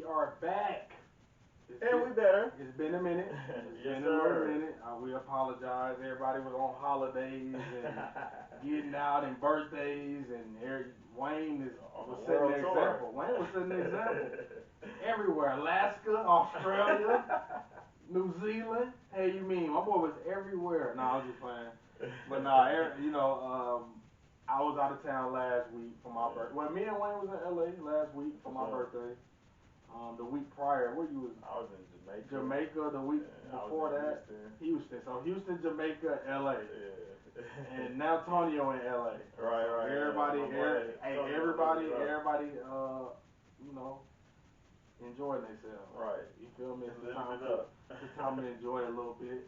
are back. We better. It's been a minute. It's Yes, been a little sir. minute. We apologize. Everybody was on holidays and getting out and birthdays, and Wayne On was the setting world the tour. example. Wayne was setting the example. Everywhere. Alaska, Australia, New Zealand. Hey, you mean my boy was everywhere? No, I was just playing. But nah, I was out of town last week for my birthday. Well, me and Wayne was in LA last week for my birthday. The week prior, where you was? I was in Jamaica. Jamaica. The week before that, Houston. So Houston, Jamaica, LA, Yeah. and now Tonio in LA. Right, So right. everybody, everybody, you know, enjoying themselves. Right. You feel me? It's the Living time, it up. it's the time to enjoy it a little bit.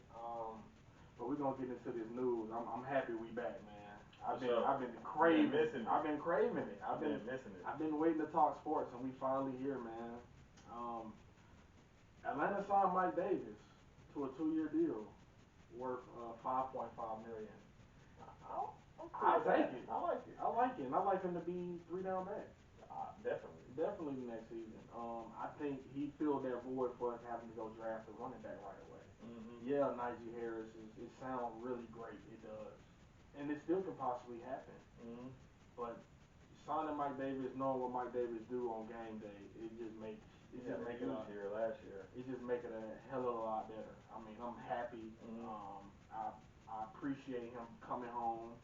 But we're gonna get into this news. I'm happy we back, man. I've been craving it. I've been craving it. I've been missing it. I've been waiting to talk sports, and we finally here, man. Atlanta signed Mike Davis to a 2-year deal worth $5.5 million. I'm cool I with take that. it. I like it. I like it, and I like him to be 3 down back. Definitely. Definitely next season. I think he filled that void for us having to go draft a running back right away. Mm-hmm. Yeah, Najee Harris it sounds really great. It does, and it still could possibly happen. Mm-hmm. But signing Mike Davis, knowing what Mike Davis do on game day, it just makes last year. it just make it a hell of a lot better. I mean, I'm happy. Mm-hmm. I appreciate him coming home.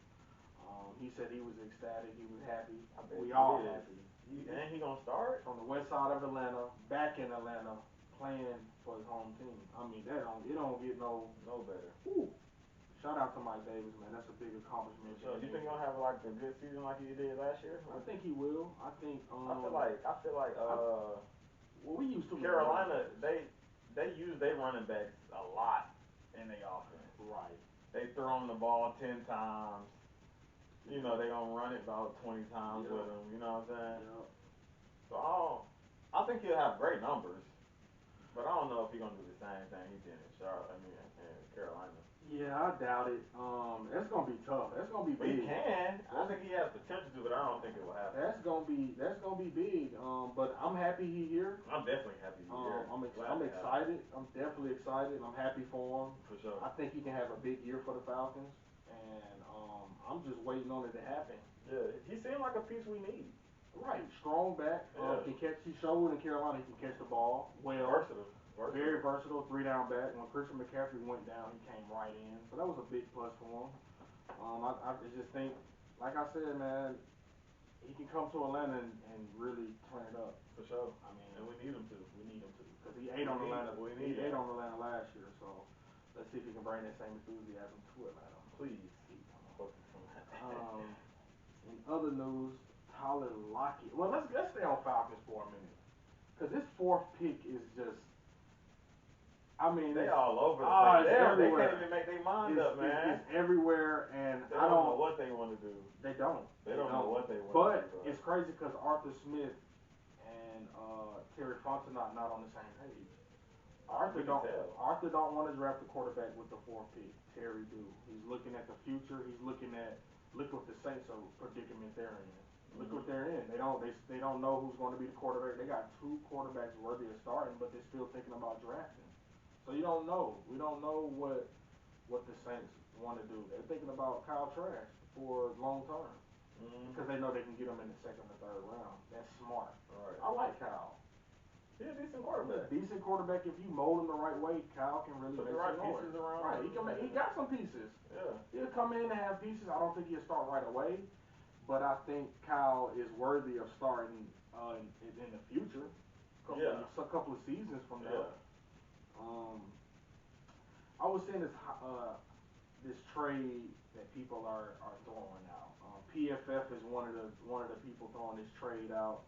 He said he was ecstatic. He was happy. We all happy. And he gonna start From the west side of Atlanta, back in Atlanta, playing for his home team. I mean, it don't get no better. Whew. Shout out to Mike Davis, man. That's a big accomplishment. So, you think he's gonna have like a good season like he did last year? I think he will. I think. I feel like. Well, we used to Carolina. They use their running backs a lot in their offense. Right. They throw him the ball 10 times. You know, they gonna run it about 20 times with him. You know what I'm saying? Yep. So I think he'll have great numbers, but I don't know if he's gonna do the same thing he did in Charlotte. I mean, in Carolina. Yeah, I doubt it. That's gonna be tough. That's gonna be But big. he can. I think he has potential to, but I don't think it will happen. That's gonna be big. But I'm happy he's here. I'm definitely happy he's here. I'm excited. I'm definitely excited. I'm happy for him. For sure. I think he can have a big year for the Falcons, and I'm just waiting on it to happen. Yeah, he seemed like a piece we need. Right, strong back. Can catch. He showed in Carolina he can catch the ball well. Versatile. Very versatile, 3 down back. When Christian McCaffrey went down, he came right in. So that was a big plus for him. I just think, like I said, man, he can come to Atlanta and really turn it up. For sure. I mean, and we need him to. Because he ate on Atlanta. He ate on Atlanta last year. So let's see if he can bring that same enthusiasm to Atlanta. Please. In other news, Tyler Lockett. Well, let's stay on Falcons for a minute. Because this 4th pick is just. I mean, they all over the place. They can't even make their mind up, man. It's everywhere, and they don't know what they want to do. They don't. They don't know what they want to do. But it's crazy because Arthur Smith and Terry Fontenot not on the same page. Arthur don't want to draft a quarterback with the 4th pick. Terry do. He's looking at the future. He's looking at look what the Saints are predicament they're in. Look what they're in. They don't know who's going to be the quarterback. They got 2 quarterbacks worthy of starting, but they're still thinking about drafting. So you don't know. We don't know what the Saints want to do. They're thinking about Kyle Trask for long term because they know they can get him in the 2nd or 3rd round. That's smart. Right. I like Kyle. He's a decent quarterback. Decent quarterback. If you mold him the right way, Kyle can really put make the right some pieces around. Right. He got some pieces. Yeah. He'll come in and have pieces. I don't think he'll start right away, but I think Kyle is worthy of starting in the future. A couple of seasons from now. I was seeing this trade that people are throwing out. PFF is one of the people throwing this trade out.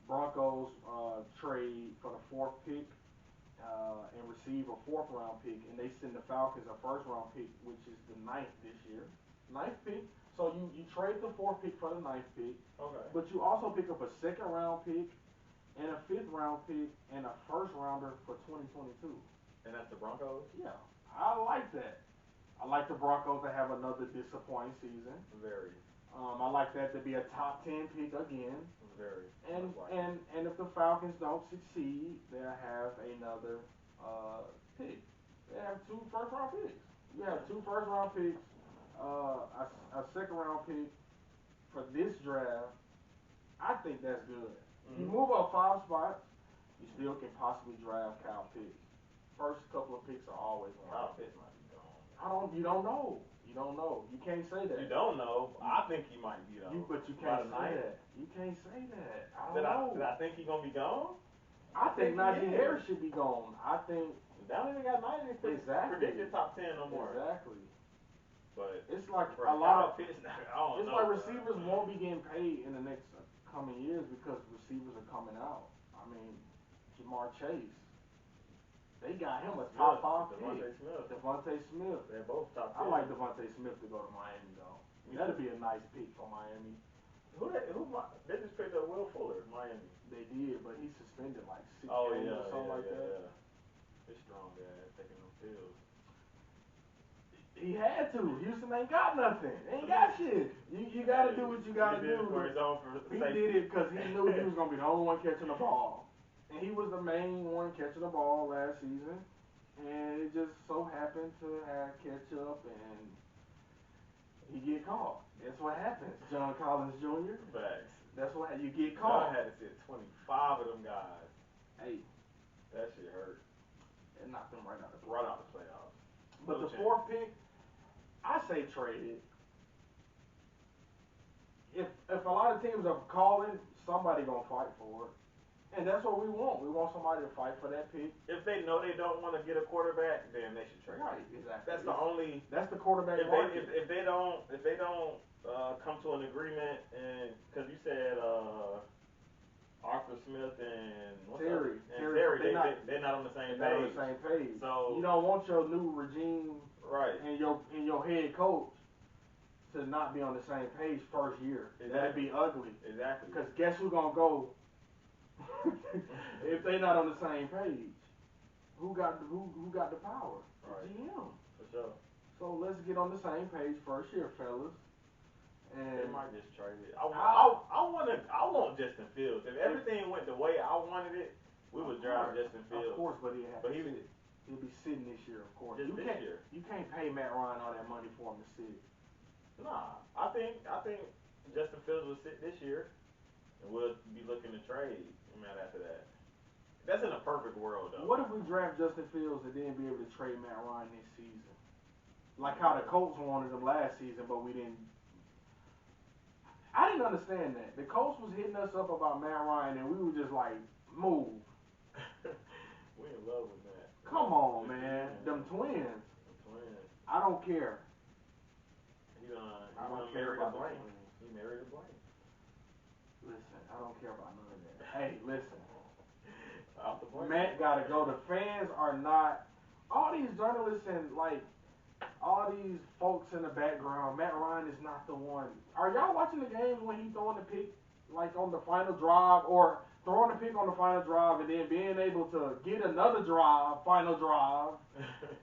Broncos trade for the 4th pick and receive a 4th round pick, and they send the Falcons a 1st round pick, which is the 9th this year. 9th pick. So you trade the 4th pick for the 9th pick. Okay. But you also pick up a 2nd round pick and a 5th round pick and a 1st rounder for 2022. And that's the Broncos? Yeah. I like that. I like the Broncos to have another disappointing season. Very. I like that to be a top 10 pick again. Very. And if the Falcons don't succeed, they'll have another pick. They have two first round picks. You have two first round picks, a second round pick for this draft. I think that's good. You move up 5 spots, you still can possibly draft Kyle Pitts. First couple of picks are always one. Kyle Pitts might be gone. You don't know. You don't know. You can't say that. You don't know. I think he might be though. But you can't say that. You can't say that. I don't know. Did I think he gonna be gone? I think Najee Harris should be gone. I think. They don't even got Najee predicted top 10 no more. Exactly. But it's like a lot of Pitts. It's like receivers won't be getting paid in the next coming years because receivers are coming out. I mean, Jamar Chase. They got him a top 5 pick. Devontae Smith. They're both top 10. I like Devontae Smith to go to Miami though. That'd be a nice pick for Miami. They just picked up Will Fuller, Miami. They did, but he suspended like 6 games or something like that. Yeah. He's strong, taking them pills. He had to. Houston ain't got nothing. They ain't got shit. You gotta do what you gotta do. He did it because he knew he was gonna be the only one catching the ball, and he was the main one catching the ball last season. And it just so happened to have catch up, and he get caught. That's what happens, John Collins Jr. Facts. That's what you get caught. I had to sit 25 of them guys. Hey, that shit hurt. It knocked them right out the playoffs. But the fourth pick, I say trade it. If a lot of teams are calling, somebody gonna fight for it. And that's what we want. We want somebody to fight for that pick. If they know they don't want to get a quarterback, then they should trade. Right, exactly. That's the quarterback market. If they don't come to an agreement, and because you said Arthur Smith and Terry, they're not on the same page. Not on the same page. So you don't want your new regime, right, and your head coach to not be on the same page first year. Exactly. That'd be ugly. Exactly. Because guess who's gonna go? If they not on the same page, who got the power? Right. The GM. For sure. So let's get on the same page first year, fellas. And they might just trade it. I want Justin Fields. If everything went the way I wanted it, we would drive Justin Fields. Of course, but he'll be sitting this year, of course. You can't pay Matt Ryan all that money for him to sit. Nah, I think Justin Fields will sit this year, and we'll be looking to trade him out after that. That's in a perfect world, though. What if we draft Justin Fields and then be able to trade Matt Ryan this season? Like how the Colts wanted him last season, but we didn't. I didn't understand that. The Colts was hitting us up about Matt Ryan, and we were just like, move. We in love with Matt. Come on, man. Them twins. I don't care. I don't care about Blaine. He married a Blaine. Listen, I don't care about none of that. Hey, listen. Matt gotta go. The fans are not. All these journalists and all these folks in the background. Matt Ryan is not the one. Are y'all watching the games when he's throwing the pick on the final drive, or throwing the pick on the final drive and then being able to get another final drive,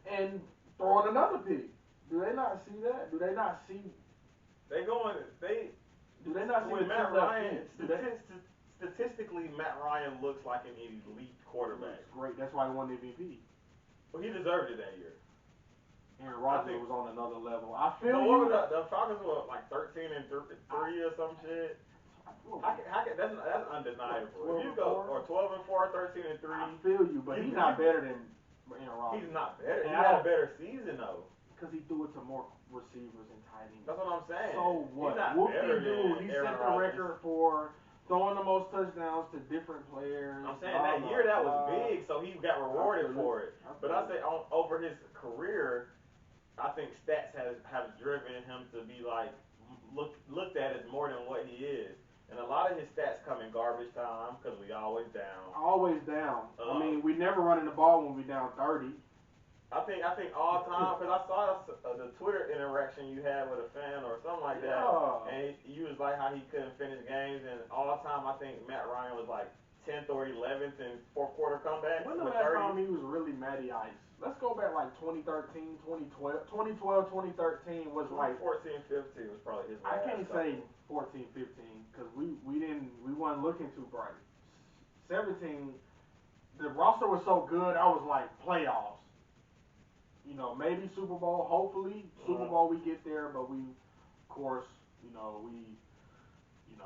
and throwing another pick? Do they not see that? Do they not see? Do they not see with Matt Ryan? Statistically, Matt Ryan looks like an elite quarterback. Great. That's why he won the MVP. Well, he deserved it that year. Aaron Rodgers was on another level. I feel you. The Falcons were like 13-3 or some shit. That's undeniable. If you go or 12-4, 13-3. I feel you, but he's not better than Aaron Rodgers. He's not better. He had a better season though. Because he threw it to more receivers and tight ends. That's what I'm saying. So what? He's not better than He set the record for throwing the most touchdowns to different players. I'm saying that year that was big, so he got rewarded for it. But I say over his career, I think stats have driven him to be looked at as more than what he is. And a lot of his stats come in garbage time because we always down. Always down. I mean, we never running the ball when we down 30. I think all time, because I saw the Twitter interaction you had with a fan or something like that, and you was like how he couldn't finish games, and all time I think Matt Ryan was like 10th or 11th in fourth quarter comebacks When the with last 30. time he was really Matty Ice? Let's go back like 2013, 2012. 2013 was like 14, 15 was probably his I last can't couple. say 14, 15 because we weren't looking too bright. 17, the roster was so good. I was like playoffs. You know, maybe Super Bowl. Hopefully Super Bowl we get there, but we, of course,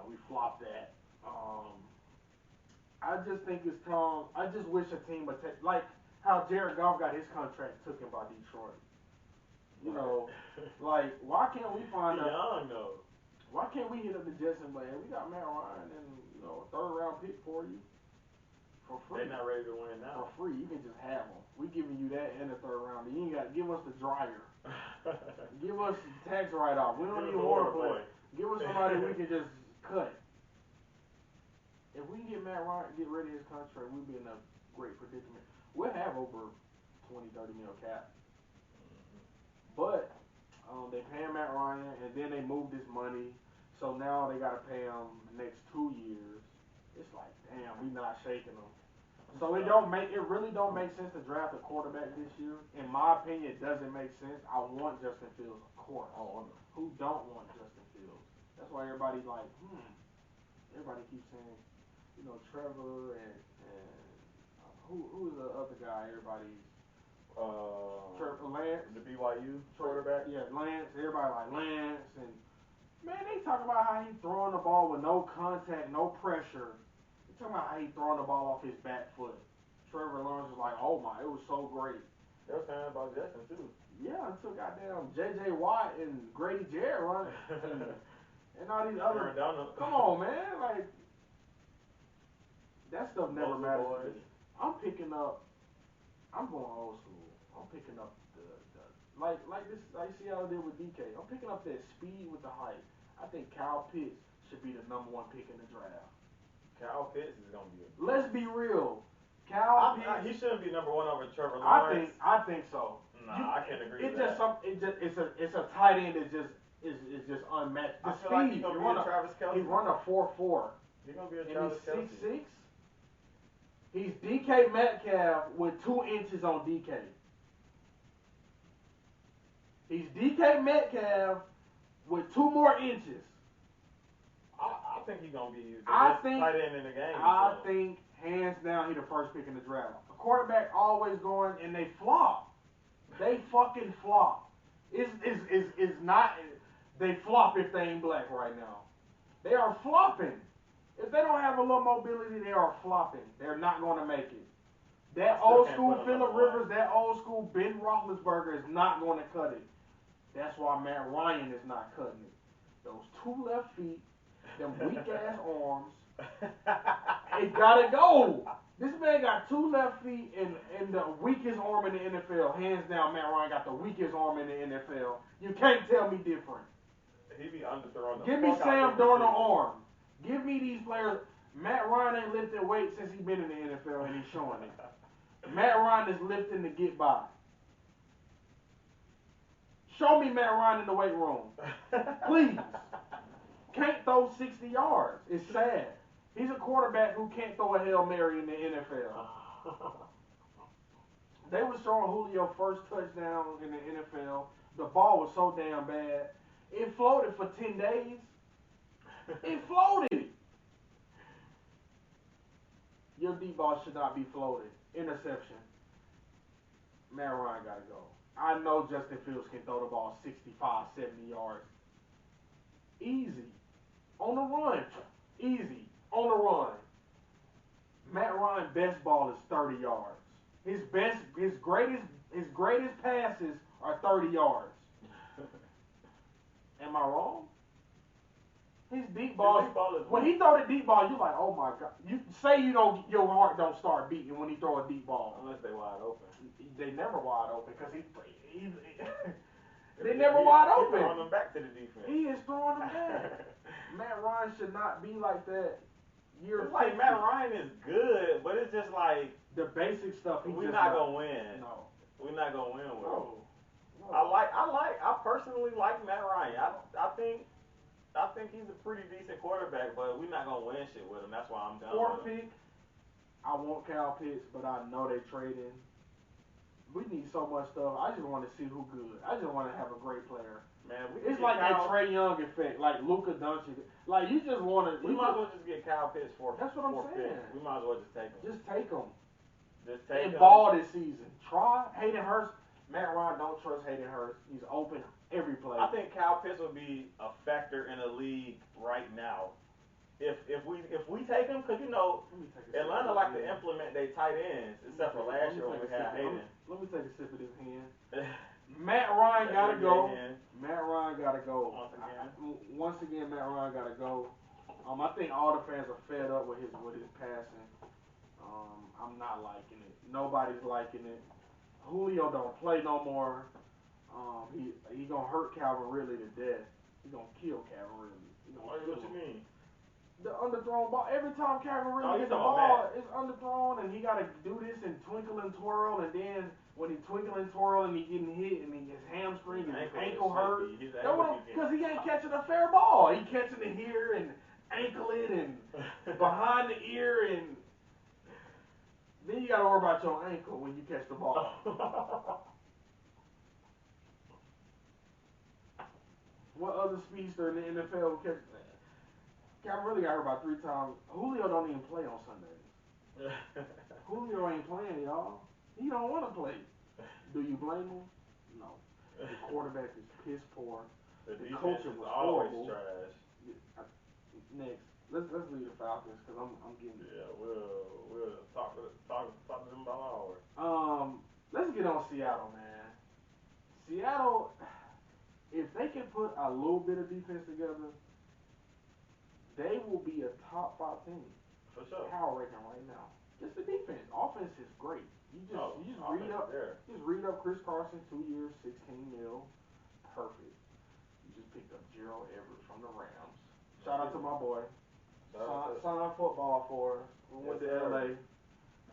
we flopped that. I just think it's time. I just wish a team would take like how Jared Goff got his contract taken by Detroit. You know, like why can't we find a young though? Why can't we hit up the Jets and like, hey, we got Matt Ryan and a third round pick for you for free. They're not ready to win now. For free, you can just have them. We giving you that in the third round. You ain't got to give us the dryer. Give us tax write off. We don't even want to play. Give us somebody we can just cut. If we can get Matt Ryan, get rid of his contract, we'd be in a great predicament. We'll have over 20, 30 mil cap. But they pay him Matt Ryan, and then they moved his money. So now they got to pay him the next 2 years. It's like, damn, we not shaking them. So it really don't make sense to draft a quarterback this year. In my opinion, it doesn't make sense. I want Justin Fields, of course. I want him. Who don't want Justin Fields? That's why everybody like, everybody keeps saying, Trevor and who is the other guy? Everybody's Trevor Lance, the BYU quarterback. Yeah, Lance. Everybody like Lance, and man, they talk about how he throwing the ball with no contact, no pressure. They talking about how he throwing the ball off his back foot. Trevor Lawrence was like, oh my, it was so great. They were saying about Justin too. Yeah, until goddamn J.J. Watt and Grady Jarrett run and all these other. Come on, man, like. That stuff never matters to me. I'm going old school. I'm picking up the like Seattle did with DK. I'm picking up that speed with the height. I think Kyle Pitts should be the number 1 pick in the draft. Kyle Pitts is gonna be Let's be real. He shouldn't be number 1 over Trevor Lawrence. I think so. Nah, I can't agree with that. It's a tight end that is just unmatched. The I feel speed. like he's gonna be a Travis Kelce. He run a 4.4. He's gonna be a Travis Kelce. He's 6'6". He's DK Metcalf with 2 inches on DK. He's DK Metcalf with 2 more inches. I think he's gonna be the best tight end in the game. I think hands down he's the first pick in the draft. A quarterback always going and they flop. They fucking flop. It's not. They flop if they ain't black right now. They are flopping. If they don't have a little mobility, they are flopping. They're not going to make it. That old school Phillip Rivers, that old school Ben Roethlisberger is not going to cut it. That's why Matt Ryan is not cutting it. Those 2 left feet, them weak ass arms, it gotta go. This man got 2 left feet and the weakest arm in the NFL. Hands down, Matt Ryan got the weakest arm in the NFL. You can't tell me different. He be underthrowing the Give me Sam Darnold arm. Give me these players. Matt Ryan ain't lifted weight since he's been in the NFL and he's showing it. Matt Ryan is lifting to get by. Show me Matt Ryan in the weight room. Please. Can't throw 60 yards. It's sad. He's a quarterback who can't throw a Hail Mary in the NFL. They was throwing Julio first touchdown in the NFL. The ball was so damn bad. It floated for 10 days. It floated. Your deep ball should not be floated. Interception. Matt Ryan got to go. I know Justin Fields can throw the ball 65, 70 yards. Easy. On the run. Easy. On the run. Matt Ryan's best ball is 30 yards. His greatest passes are 30 yards. Am I wrong? His deep ball when he throw the deep ball, you like, oh my god. You say your heart don't start beating when he throw a deep ball. Unless they wide open. They never wide open because they never wide open. He's throwing them back to the defense. He is throwing them back. Matt Ryan should not be like that. It's like Matt Ryan is good, but it's just like the basic stuff. We're not gonna win. No, we're not gonna win with him. No. I personally like Matt Ryan. I think he's a pretty decent quarterback, but we're not gonna win shit with him. That's why I'm done. 4th pick, I want Cal Pitts, but I know they trading. We need so much stuff. I just want to see who good. I just want to have a great player. Man, it's like that Trae Young effect, like Luka Doncic. Like you just want to. We might as well just get Kyle Pitts for. That's what I'm saying. We might as well just take him. Just take him. Just take him. Ball this season. Try Hayden Hurst. Matt Ryan don't trust Hayden Hurst. He's open every play. I think Kyle Pitts would be a factor in the league right now. If we take him, because Atlanta like to implement their tight ends, except for last year when we had Hayden. Let me take a sip of this hand. Matt Ryan gotta go. Matt Ryan gotta go. Once again, Matt Ryan gotta go. I think all the fans are fed up with his passing. I'm not liking it. Nobody's liking it. Julio don't play no more. He gonna hurt Calvin Ridley to death. He gonna kill Calvin Ridley. What you mean? The underthrown ball. Every time Calvin Ridley gets the ball, it's underthrown, and he got to do this and twinkle and twirl, and then when he twinkle and twirl and he getting hit and his hamstring and his ankle hurt, because he ain't catching a fair ball. He catching it here and ankle it and behind the ear, and then you got to worry about your ankle when you catch the ball. What other speedster in the NFL catch? Calvin really got hurt about 3 times. Julio don't even play on Sundays. Julio ain't playing, y'all. He don't want to play. Do you blame him? No. The quarterback is piss poor. The coaching was always horrible. Trash. Next, let's leave the Falcons because I'm getting. Yeah, we'll talk to them about hours. Let's get on Seattle, man. Seattle, if they can put a little bit of defense together, they will be a top 5 team. For sure. Power ranking right now. Just the defense. Offense is great. You just read up Chris Carson, 2 years, $16 million. Perfect. You just picked up Gerald Everett from the Rams. Shout out to my boy. Sign football for us. We went to LA.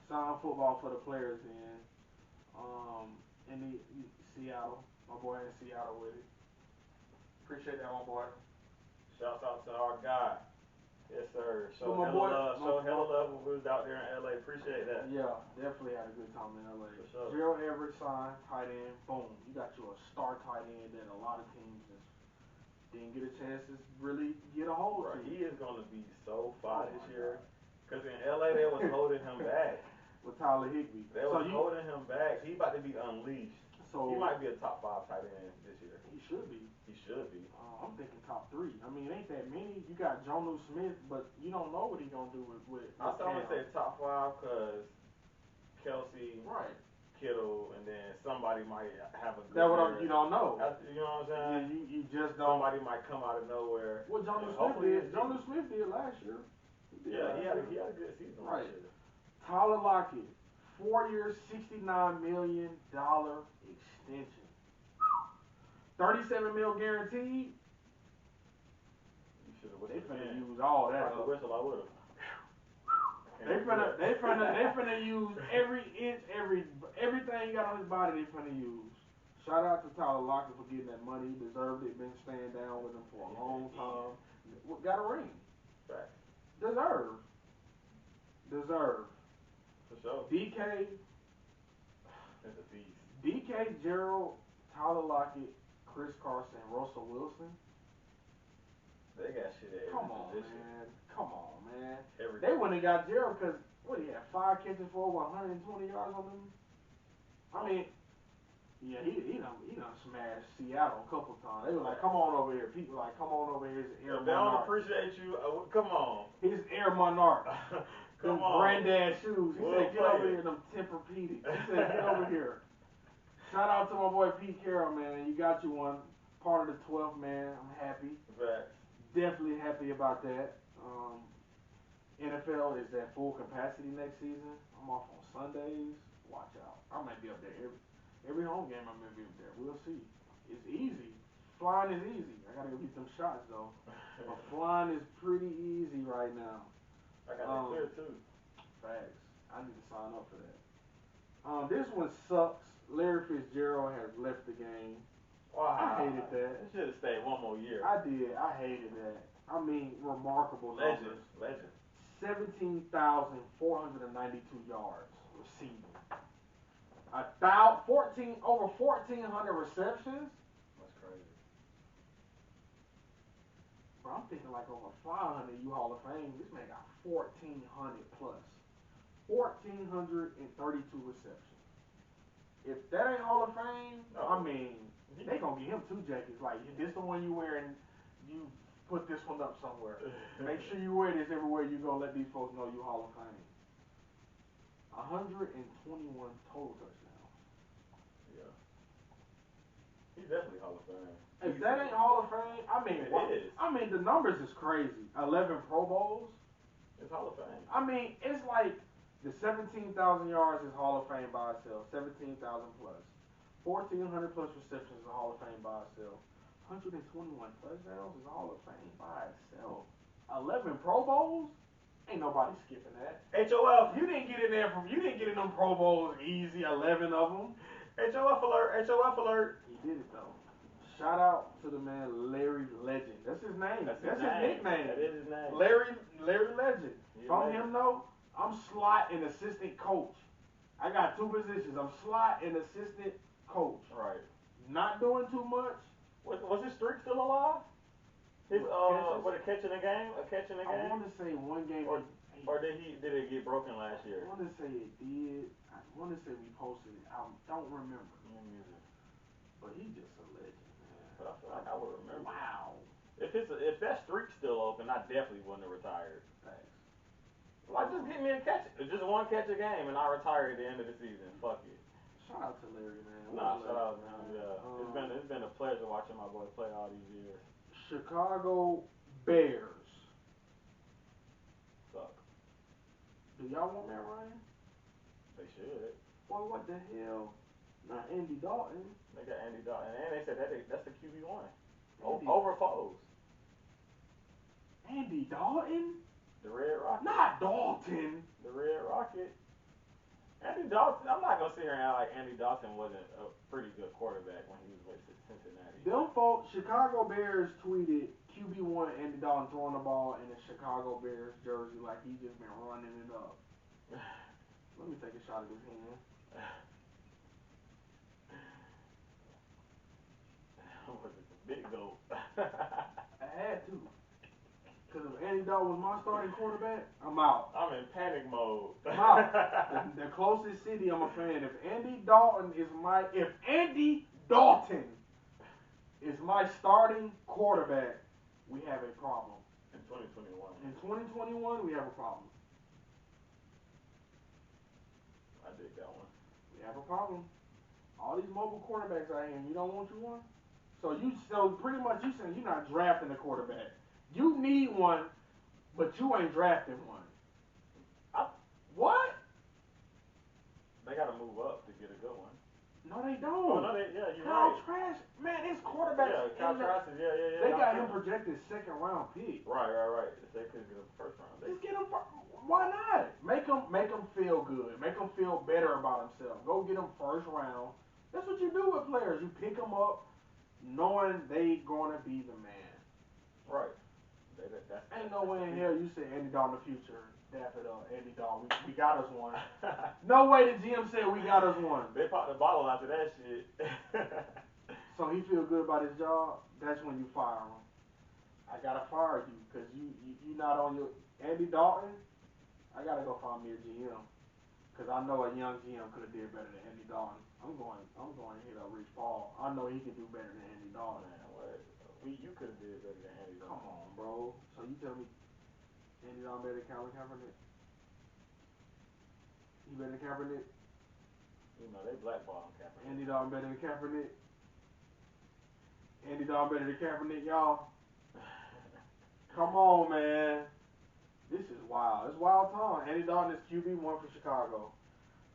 Sign football for the players in. In Seattle. My boy in Seattle with it. Appreciate that, my boy. Shouts out to our guy. Yes, sir. Show hella love when we was out there in LA. Appreciate that. Yeah, definitely had a good time in LA. For sure. Gerald Everett signed, tight end, boom. You got you a star tight end that a lot of teams just didn't get a chance to really get a hold of. He is going to be so fire this year. Because in LA, they was holding him back. With Tyler Higbee. They was holding him back. He about to be unleashed. So he might be a top 5 tight end this year. He should be. He should be. I'm thinking top 3. I mean, it ain't that many. You got Jonnu Smith, but you don't know what he's going to do with I was going to say top 5 because Kelsey, Kittle, and then somebody might have a good year. You don't know. You know what I'm saying? You just don't. Somebody might come out of nowhere. What Jonnu Smith did. Jonnu Smith did last year. He had a good season last year. Tyler Lockett, 4 years, $69 million extension. $37 million guaranteed. They finna use all that. I whistle, I would've. They finna use every inch, everything he got on his body. They finna use. Shout out to Tyler Lockett for getting that money. He deserved it. Been staying down with him for a long time. Got a ring. Facts. Deserve. For sure. DK. That's a beast. DK, Gerald, Tyler Lockett, Chris Carson, Russell Wilson. They got shit at Come on, man. Everything. They went and got Gerald because, he had 5 catches for over 120 yards on them? I mean, yeah, he done smashed Seattle a couple times. They were like, come on over here. People like, come on over here. His Air Monarch. They don't Monarch. appreciate you. Come on. His Air Monarch. Come them on. granddad shoes. He said, get over here, them Tempur-Pedic. He said, get over here. Shout out to my boy Pete Carroll, man. You got you one. Part of the 12th, man. I'm happy. Facts. Definitely happy about that. NFL is at full capacity next season. I'm off on Sundays. Watch out. I might be up there every home game. I might be up there. We'll see. It's easy. Flying is easy. I gotta go get them shots though. But flying is pretty easy right now. I got it clear too. Facts. I need to sign up for that. This one sucks. Larry Fitzgerald has left the game. Wow. I hated that. He should have stayed one more year. I did. I hated that. I mean, remarkable numbers. Legend. 17,492 yards receiving. Over 1,400 receptions. That's crazy. Bro, I'm thinking like over 500 you Hall of Fame. This man got 1,400 plus. 1,432 receptions. If that ain't Hall of Fame, I mean, they gonna give him 2 jackets. Like, this the one you wear and you put this one up somewhere. Make sure you wear this everywhere you go. Let these folks know you Hall of Fame. 121 total touchdowns. Yeah. He's definitely Hall of Fame. If that ain't Hall of Fame, I mean, the numbers is crazy. 11 Pro Bowls. It's Hall of Fame. I mean, it's like the 17,000 yards is Hall of Fame by itself. 17,000 plus. 1,400 plus receptions is a Hall of Fame by itself. 121 touchdowns is a Hall of Fame by itself. 11 Pro Bowls? Ain't nobody skipping that. HOF. You didn't get in them Pro Bowls easy, 11 of them. HOF alert, HOF alert. He did it though. Shout out to the man Larry Legend. That's his name. That's his nickname. That is his name. Larry Legend. From him though, I'm slot and assistant coach. I got 2 positions. I'm slot and assistant coach. Right. Not doing too much. Was his streak still alive? His what, a catch in a game? I want to say 1 game. Or did it get broken last year? I want to say it did. I want to say we posted it. I don't remember. But he's just a legend, man. But I feel like I would remember. Wow. If that streak's still open, I definitely wouldn't have retired. Thanks. Like, just get me a catch. Just 1 catch a game, and I retire at the end of the season. Fuck it. Shout out to Larry, man. Shout out, man. Yeah. It's been a pleasure watching my boy play all these years. Chicago Bears. Suck. Do y'all want Matt Ryan? They should. Boy, what the hell? Not Andy Dalton. They got Andy Dalton, and they said that's the QB1 over Foles. Andy Dalton? The Red Rocket. Not Dalton. The Red Rocket. Andy Dalton. I'm not gonna sit here and act like Andy Dalton wasn't a pretty good quarterback when he was with Cincinnati. Them folks, Chicago Bears tweeted QB1 Andy Dalton throwing the ball in the Chicago Bears jersey like he just been running it up. Let me take a shot at his hand. Was it the big goat? I had to. Because if Andy Dalton was my starting quarterback, I'm out. I'm in panic mode. I'm out. The closest city I'm a fan. If Andy Dalton is my starting quarterback, we have a problem. In 2021. In 2021, we have a problem. I dig that one. We have a problem. All these mobile quarterbacks out here, and you don't want you one? So pretty much you saying you're not drafting a quarterback. You need one, but you ain't drafting one. What? They got to move up to get a good one. No, they don't. Oh, no, you're Kyle right. Trask, man, his quarterback. Yeah, Kyle Trask is, yeah. They got him projected 2nd round pick. Right. They could get him 1st round. Just get him. Why not? Make him feel good. Make him feel better about himself. Go get him 1st round. That's what you do with players. You pick them up, knowing they gonna be the man. Right. Ain't no way in hell you say Andy Dalton in the future. Dap it up, Andy Dalton. We got us one. No way the GM said we got us one. They popped the bottle after that shit. So he feel good about his job. That's when you fire him. I gotta fire you because you not on your Andy Dalton. I gotta go find me a GM because I know a young GM could have did better than Andy Dalton. I'm going to hit up Rich Paul. I know he can do better than Andy Dalton. Man, what? You could have did better than Andy Dalton. Come on, bro. So you tell me Andy Dalton better than Colin Kaepernick? He better than Kaepernick? You know, they blackball Kaepernick. Andy Dalton better than Kaepernick? Andy Dalton better than Kaepernick, y'all? Come on, man. This is wild. It's wild time. Andy Dalton is QB1 for Chicago.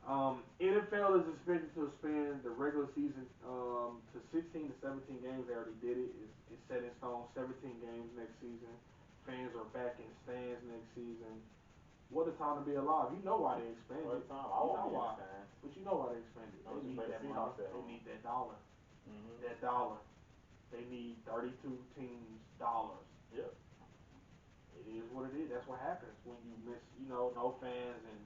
NFL is expected to expand the regular season to 16 to 17 games. They already did it. It's set in stone. 17 games next season. Fans are back in stands next season. What a time to be alive. You know why they expanded. What a time. I won't be in the stands. But you know why they expanded. They need that money. They need that dollar. Mm-hmm. That dollar. They need 32 teams dollars. Yep. It is what it is. That's what happens when you miss, no fans and,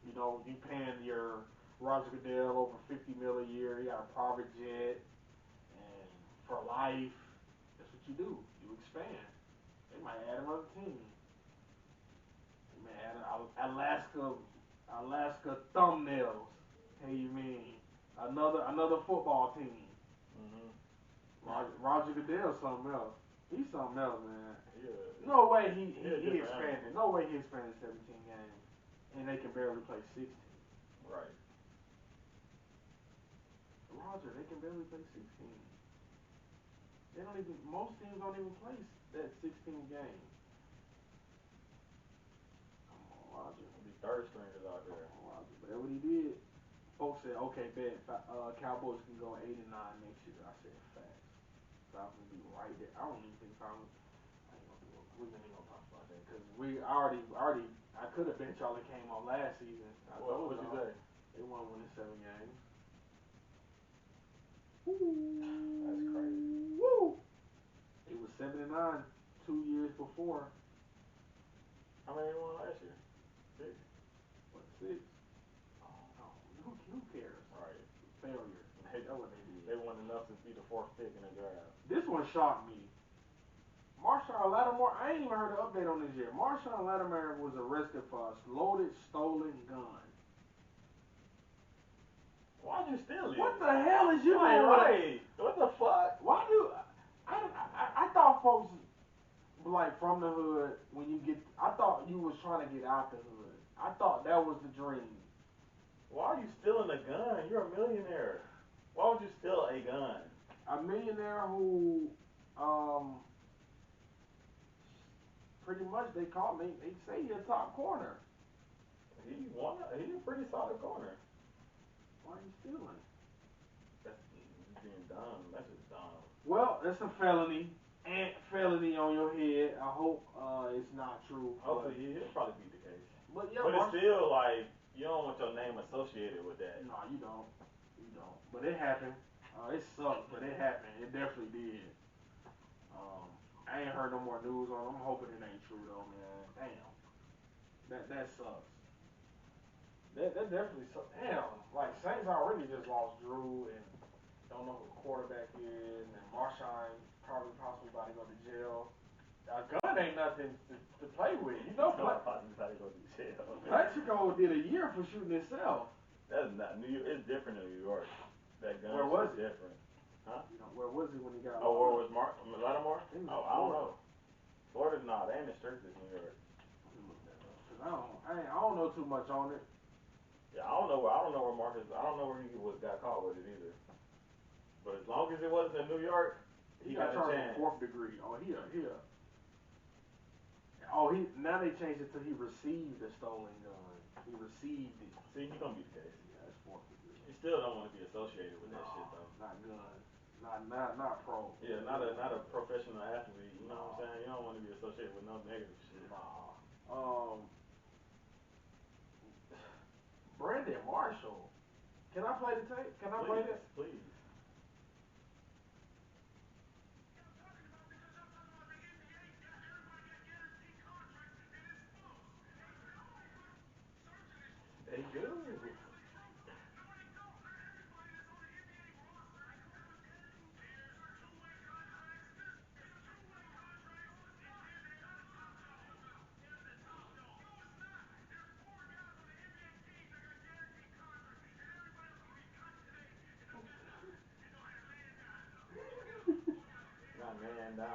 you paying your Roger Goodell over 50 mil a year. He got a private jet and for life. That's what you do. You expand. They might add another team. They may add Alaska thumbnails. Hey, you mean another football team? Mhm. Roger Goodell's something else. He's something else, man. Yeah. No way he different expanded. No way he expanded 17 games, and they can barely play 16. Right. Roger, they can barely play 16. They don't even. Most teams don't even play that 16 game. Come on, Roger. Be third stringers out Come there. on, Roger. But that's what he did. Folks said, okay, bet Cowboys can go 8-9 next year. I said, facts. Falcons will be right there. I don't even think Falcons. I ain't gonna do it. We ain't gonna talk about that because I could have bet y'all it came on last season. What you say? They won winning 7 games. That's crazy. Woo! It was 7-9 2 years before. How many they won last year? 6. What, 6? Oh, who cares? Right. Failure. That's what they did. They won enough to be the 4th pick in the draft. This one shocked me. Marshawn Lattimore, I ain't even heard an update on this yet. Marshawn Lattimore was arrested for a loaded, stolen gun. Why'd you steal it? What the hell is you doing? Right. What the fuck? Why do I thought folks like from the hood when you get? I thought you was trying to get out the hood. I thought that was the dream. Why are you stealing a gun? You're a millionaire. Why would you steal a gun? A millionaire who, pretty much they call me. They say you're a top corner. He's a pretty solid corner. Why are you stealing? That's being dumb. That's just dumb. Well, it's a felony. And felony on your head. I hope it's not true. Hopefully, he'll probably be the case. But yeah, but it's still like you don't want your name associated with that. No, you don't. You don't. But it happened. It sucked, but it happened. It definitely did. I ain't heard no more news on it. I'm hoping it ain't true though, man. Damn. That sucks. That definitely sucks. Damn. Like Saints already just lost Drew and don't know who the quarterback is, and Marshawn probably possibly about to go to jail. A gun ain't nothing to play with. Possibly about to go to jail. Mexico did a year for shooting itself. That's not New York. It's different in New York. That gun Where was is it? different. Huh? Where was he when he got? Oh, where was Lattimore? Oh, I don't know. Florida's not. They ain't as strict as New York. Cause I don't know too much on it. Yeah, I don't know where Marcus. I don't know where he got caught with it either. But as long as it wasn't in New York, he got a chance. 4th degree. Oh, here. Now they changed it to he received a stolen gun. He received it. See, he's gonna be the case. Yeah, that's 4th degree. You still don't want to be associated with that shit though. Not gun. Not pro. Yeah, not a professional athlete. You know what I'm saying? You don't want to be associated with no negative shit. Nah. Brandon Marshall. Can I play the tape? Can I play this? Please. They do. Got man down.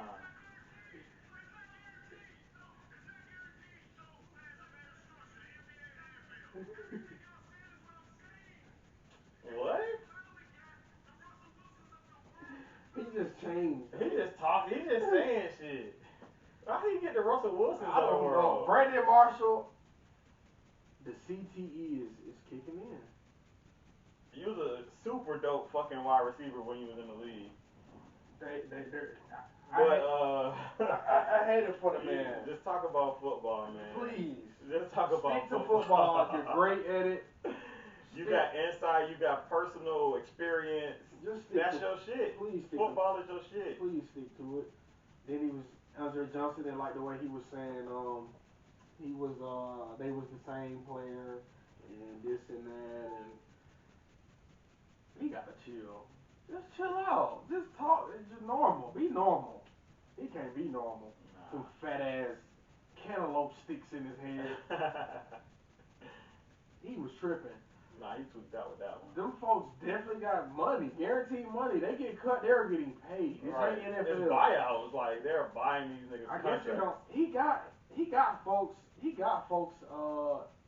What? He just changed. He just talking. He just saying shit. How he get the Russell Wilsons I of the don't world? know. Brandon Marshall. The CTE is kicking in. You was a super dope fucking wide receiver when you was in the league. I hate it for the man. Just talk about football, man. Please. Just talk about Stick to football. You're great at it. You got insight. You got personal experience. Just That's your shit. Please stick Football is your shit. Please stick to it. Then he was Andre Johnson didn't like the way he was saying he was they was the same player and this and that and he gotta chill. Just chill out. Just talk. It's just normal. Be normal. He can't be normal. Nah. Some fat ass cantaloupe sticks in his head. He was tripping. Nah, he tweaked out with that one. Them folks definitely got money, guaranteed money. They get cut, they're getting paid. This Right. ain't NFL. It's buyouts, like they're buying these niggas. I guess you don't. He got folks.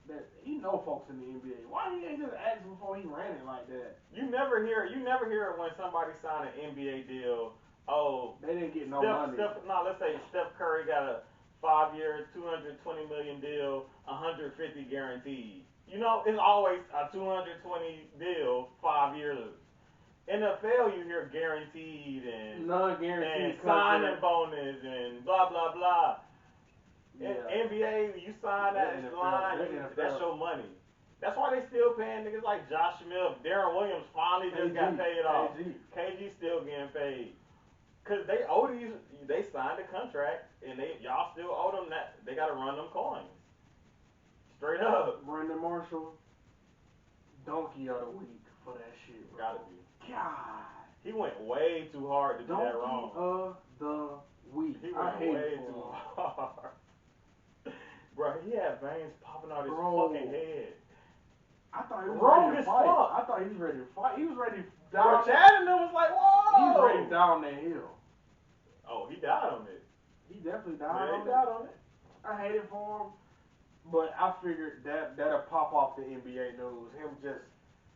That he know folks in the NBA. Why he ain't just ask before he ran it like that? You never hear it when somebody signed an NBA deal. Oh, they didn't get no money. Let's say Steph Curry got a 5-year, $220 million deal, 150 guaranteed. You know, it's always a 220 deal, 5 years. NFL, you hear guaranteed and non-guaranteed and signing bonus and blah blah blah. Yeah. NBA, you sign that line, that's your money. That's why they still paying niggas like Josh Smith, Darren Williams finally just got paid off. KG still getting paid. Cause they owe they signed a contract and y'all still owe them that. They gotta run them coins. Straight up. Brandon Marshall, donkey of the week for that shit, bro. Gotta be. God. He went way too hard to do that wrong. Donkey of the week. He went way too hard. Bro, he had veins popping out his fucking head. I thought he was ready to fight. I thought he was ready to fight. He was ready to down. Chad and them was like, whoa! He was ready down that hill. Oh, he died on it. He definitely died on it. He died on it. I hate it for him. But I figured that'll pop off the NBA news. Him just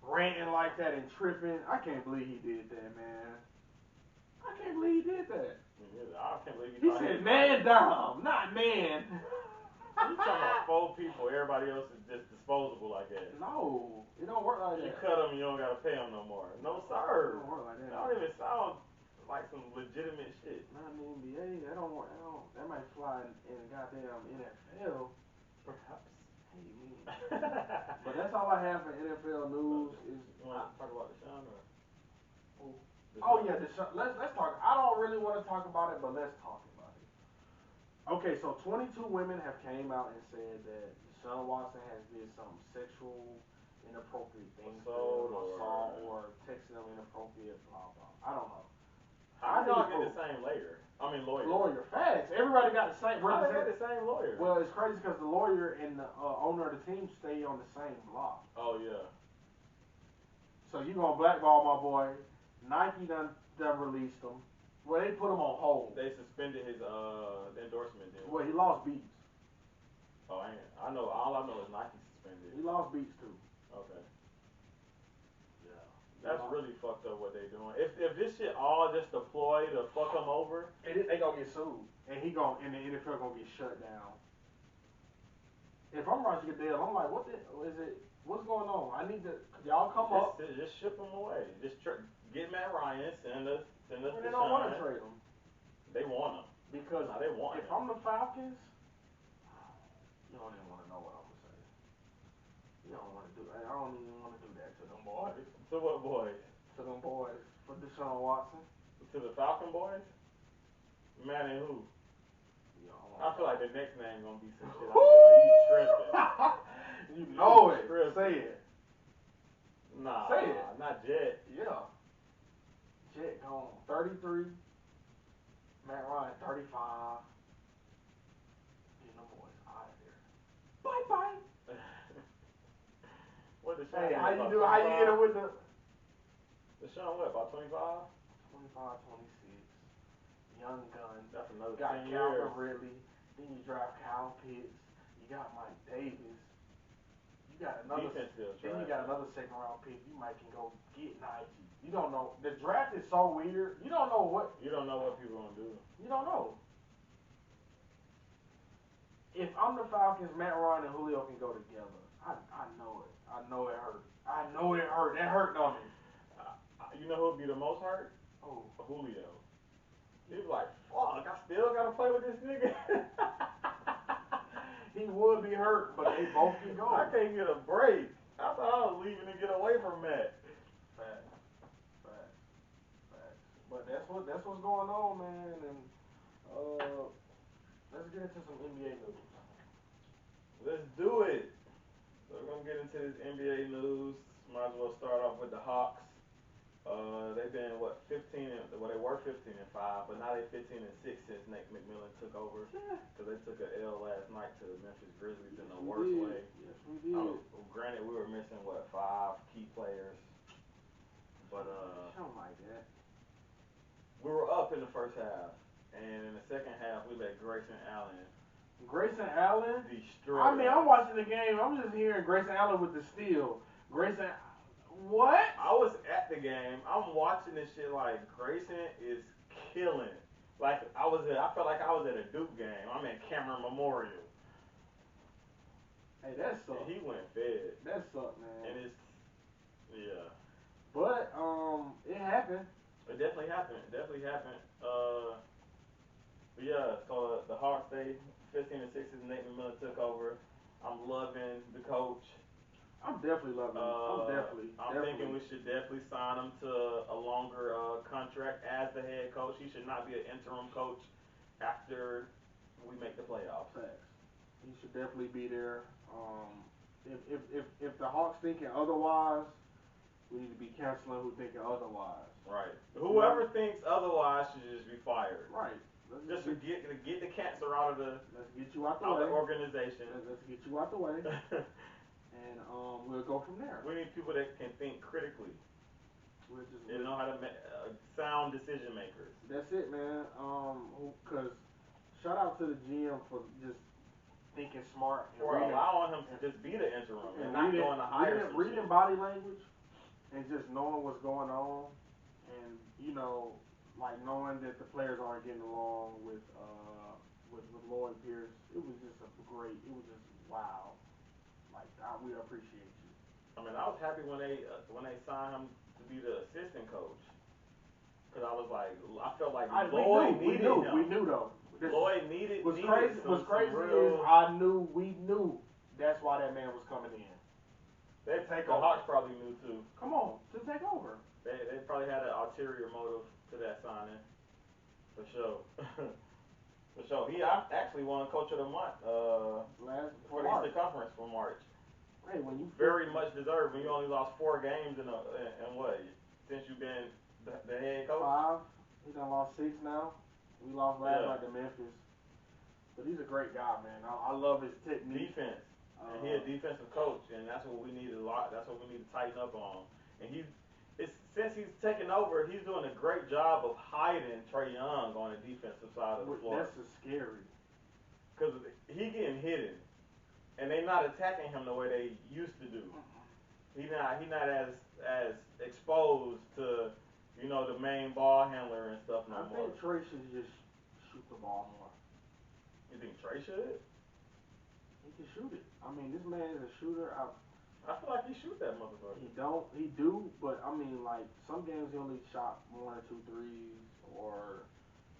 ranting like that and tripping. I can't believe he did that, man. I can't believe he did that. I can't believe he said, man down, not man. You talking about 4 people, everybody else is just disposable like that. No, it don't work like that. You cut them, you don't gotta pay them no more. No sir. It don't work like that. That don't even sound like some legitimate shit. Not in the NBA. That don't work. That might fly in goddamn NFL. Perhaps. Hey man. But that's all I have for NFL news. You want to talk about Deshaun or? Oh yeah, Deshaun. Let's talk. I don't really want to talk about it, but let's talk about it. Okay, so 22 women have came out and said that Deshaun Watson has did some sexual inappropriate things to them, assault or texting them inappropriate, blah blah. I don't know. How do y'all get the same lawyer? Lawyer. Facts. Everybody got the same. How they got the same lawyer? Well, it's crazy because the lawyer and the owner of the team stay on the same block. Oh yeah. So you gonna blackball my boy? Nike done released him. Well, they put him on hold. They suspended his endorsement deal. Well, he lost Beats. Oh, I know. All I know is Nike suspended. He lost Beats too. Okay. Yeah. That's really fucked up what they doing. If this shit all just a ploy to fuck him over, they gonna get sued, and the NFL gonna get shut down. If I'm Roger Goodell, I'm like, what is it? What's going on? I need to y'all come up. Just ship him away. Just get Matt Ryan. Send us. They don't want to trade him. They want him because they want if him. I'm the Falcons, you don't even want to know what I'm gonna say. You don't want to do. I don't even want to do that to them boys. To what boys? To them boys for Deshaun Watson. To the Falcon boys? Man and who? I feel like the next name gonna be some shit. I'm like, you tripping. You know it. Say it. Nah. Say it. Not Jet. Yeah. Jet gone 33. Matt Ryan 35. Getting them boys out of there. Bye bye. What the Hey, how you do? How you get it with the? Deshaun what? About 25? 25, 26. Young gun. That's another got 10 Calvin years. Ridley. Then you draft Kyle Pitts. You got Mike Davis. You got another. Then you got another second round pick. You might can go get Najee. You don't know. The draft is so weird. You don't know what. You don't know what people gonna do. You don't know. If I'm the Falcons, Matt Ryan and Julio can go together. I know it. I know it hurt. I know it hurt. That hurt on me. You know who would be the most hurt? Oh, Julio. He was like, fuck, I still gotta play with this nigga. He would be hurt, but they both can go. I can't get a break. I thought I was leaving to get away from Matt. Facts. But that's what's going on, man. And let's get into some NBA news. Let's do it. So we're gonna get into this NBA news. Might as well start off with the Hawks. They've been what 15 and well they were 15-5, but now they 15-6 since Nate McMillan took over because they took a L last night to the Memphis Grizzlies in the worst way. Yes, we did. Granted, we were missing what 5 key players, but Something like that. we were up in the first half, and in the second half we let Grayson Allen destroy. I mean, I'm watching the game. I'm just hearing Grayson Allen with the steal. Grayson, what? I was at the game. I'm watching this shit like Grayson is killing. Like I felt like I was at a Duke game. I'm at Cameron Memorial. Hey, that sucked. He went fed. That sucked, man. And it's yeah. But it happened. It definitely happened. It definitely happened. But yeah. So the Hawks stayed 15-6 as Nate McMillan took over. I'm loving the coach. I'm definitely loving it. I'm thinking we should definitely sign him to a longer contract as the head coach. He should not be an interim coach after we make the playoffs. Facts. He should definitely be there. If the Hawks thinking otherwise, we need to be canceling who thinking otherwise. Right. Whoever thinks otherwise should just be fired. Right. Just to get the cancer out of the let's get you out the way. Organization. Let's get you out the way. And we'll go from there. We need people that can think critically. We'll know how to make sound decision makers. That's it, man. Cause shout out to the GM for just thinking smart and for allowing him to just be the interim and not going to hire. Reading body language and just knowing what's going on, and like knowing that the players aren't getting along with Lloyd Pierce. It was just it was just wow. Like we appreciate you. I mean, I was happy when they signed him to be the assistant coach, because I felt like Lloyd needed him. We knew though. Lloyd needed. What's crazy is we knew that's why that man was coming in. The Hawks probably knew too. Come on, to take over. They probably had an ulterior motive to that signing, for sure. For sure. He actually won Coach of the Month for the Eastern Conference for March. Hey, when you very much deserved when you only lost 4 games in what since you've been the head coach. 5. He done lost 6 now. We lost last night to Memphis. But he's a great guy, man. I love his technique. Defense. And he's a defensive coach, and that's what we need a lot. That's what we need to tighten up on. And since he's taken over, he's doing a great job of hiding Trae Young on the defensive side of the floor. That's scary. Because he getting hidden, and they're not attacking him the way they used to do. He not as exposed to the main ball handler and stuff no more. I think Trae should just shoot the ball more. You think Trae should? He can shoot it. I mean, this man is a shooter. I feel like he shoot that motherfucker. He do, but I mean, like some games he only shot 1 or 2 threes, or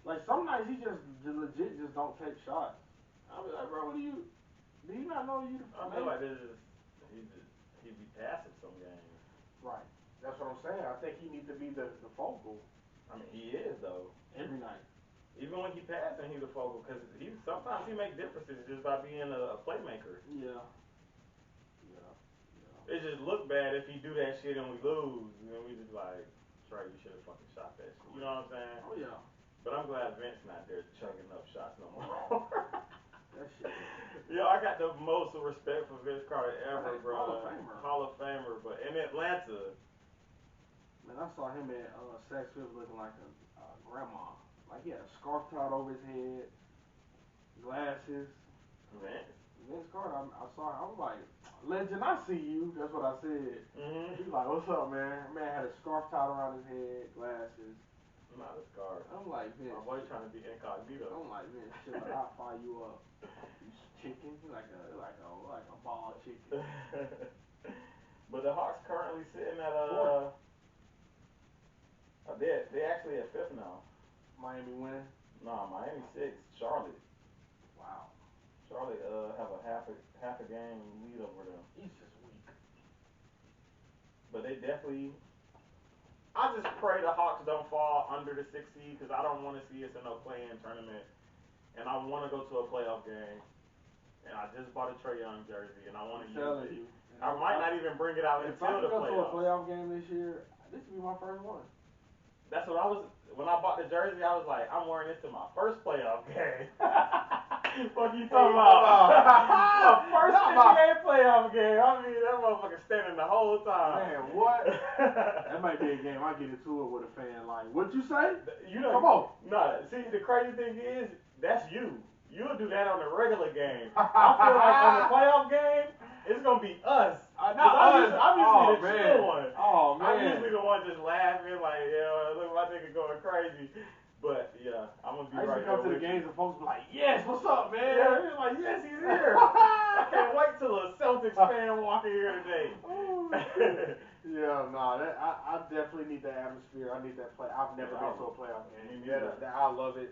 like some nights he just legit just don't take shots. I be like, bro, do you not know you? I feel like he be passive some games. Right. That's what I'm saying. I think he needs to be the focal. I mean, he is though. Every night. Even when he passing, he's the focal because sometimes he make differences just by being a playmaker. Yeah. It just look bad if he do that shit and we lose, and then we just like, Trey, you should have fucking shot that shit. You know what I'm saying? Oh yeah. But I'm glad Vince not there chugging up shots no more. That shit. Yo, I got the most respect for Vince Carter ever, bro. Hall of Famer, but in Atlanta. Man, I saw him at Saks Fifth looking like a grandma. Like he had a scarf tied over his head, glasses. Vince Carter, I saw him. I was like, legend, I see you. That's what I said. He's like, what's up, man? Man had a scarf tied around his head, glasses. Not a scarf. I'm like, Vince. My boy trying to be incognito. I'm like, Vince, shit, like, I'll fire you up. You chicken? Like a ball chicken. But the Hawks currently sitting at they actually at 5th now. Miami win? Nah, Miami 6th. Charlotte. Wow. Charlotte have a half a game lead over them. He's just weak. But they definitely. I just pray the Hawks don't fall under the 6th seed because I don't want to see us in no play-in tournament and I want to go to a playoff game, and I just bought a Trae Young jersey, and I want to use it. I might not even bring it out until the playoffs. If I go to a playoff game this year, this would be my first one. That's what I was. When I bought the jersey, I was like, I'm wearing this to my first playoff game. What you talking about? My first NBA playoff game. I mean, that motherfucker standing the whole time. Man, what? That might be a game I get into it with a fan. Like, what'd you say? You know, come on. Nah, see, the crazy thing is, that's you. You'll do that on the regular game. I feel like on the playoff game, it's gonna be us. I'm usually the chill one. Oh man. I'm usually the one just laughing like, yeah, look, my nigga going crazy. But yeah, I'm gonna be right there. I used to come to the games and folks be like, yes, what's up, man? Yeah, they're like, yes, he's here. I can't wait till a Celtics fan walk in here today. Yeah, no, I definitely need that atmosphere. I need that play. I've never been to a playoff game. Yeah, I love it.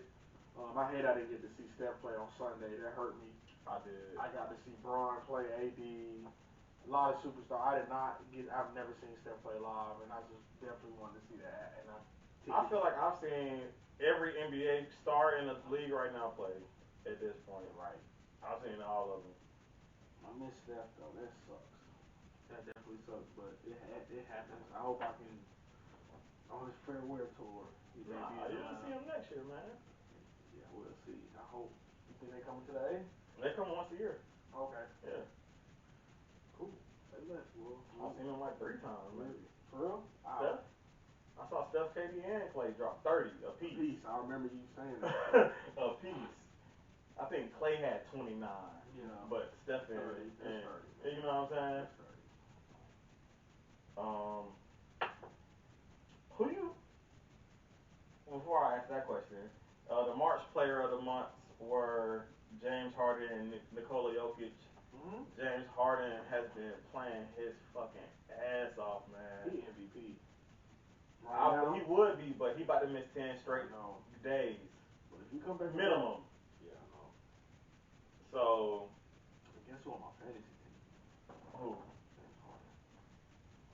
I hate I didn't get to see Steph play on Sunday. That hurt me. I did. I got to see Bron play, AD, a lot of superstars. I've never seen Steph play live, and I just definitely wanted to see that. And I feel like I've seen every NBA star in the league right now play at this point. Right. I've seen all of them. I miss Steph though. That sucks. That definitely sucks, but it happens. I hope I can on his farewell tour. You'll see him next year, man. Yeah, we'll see. I hope. You think they coming today? They come once a year. Okay. Yeah. Cool. Say less, Will. I've seen them like 3 times, maybe. For real? Steph? I saw Steph, KD, and Clay drop 30 a piece. I remember you saying that. A piece. I think Clay had 29. Yeah. But Steph and 30. You know what I'm saying? That's 30. Who you? Before I ask that question, the March Player of the Month were James Harden and Nikola Jokic. Mm-hmm. James Harden has been playing his fucking ass off, man. He MVP. He would be, but he about to miss 10 straight days. But if you come back minimum. Yeah, I know. So. Guess who on my fantasy team? Who? James Harden.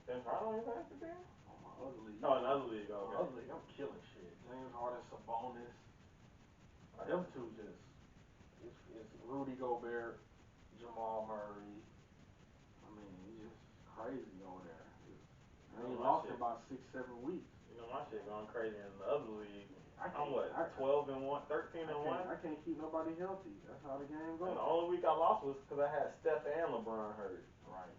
James Harden on your fantasy team? On my other league. Oh, another league. Okay. My other league, I'm killing shit. James Harden, Sabonis. Them two just. It's Rudy Gobert, Jamal Murray. I mean, it's just crazy over there. They lost in about 6-7 weeks. You know my shit going crazy in the other league. I'm what, 12-1, 13-1? I can't keep nobody healthy. That's how the game goes. And the only week I lost was because I had Steph and LeBron hurt. Right.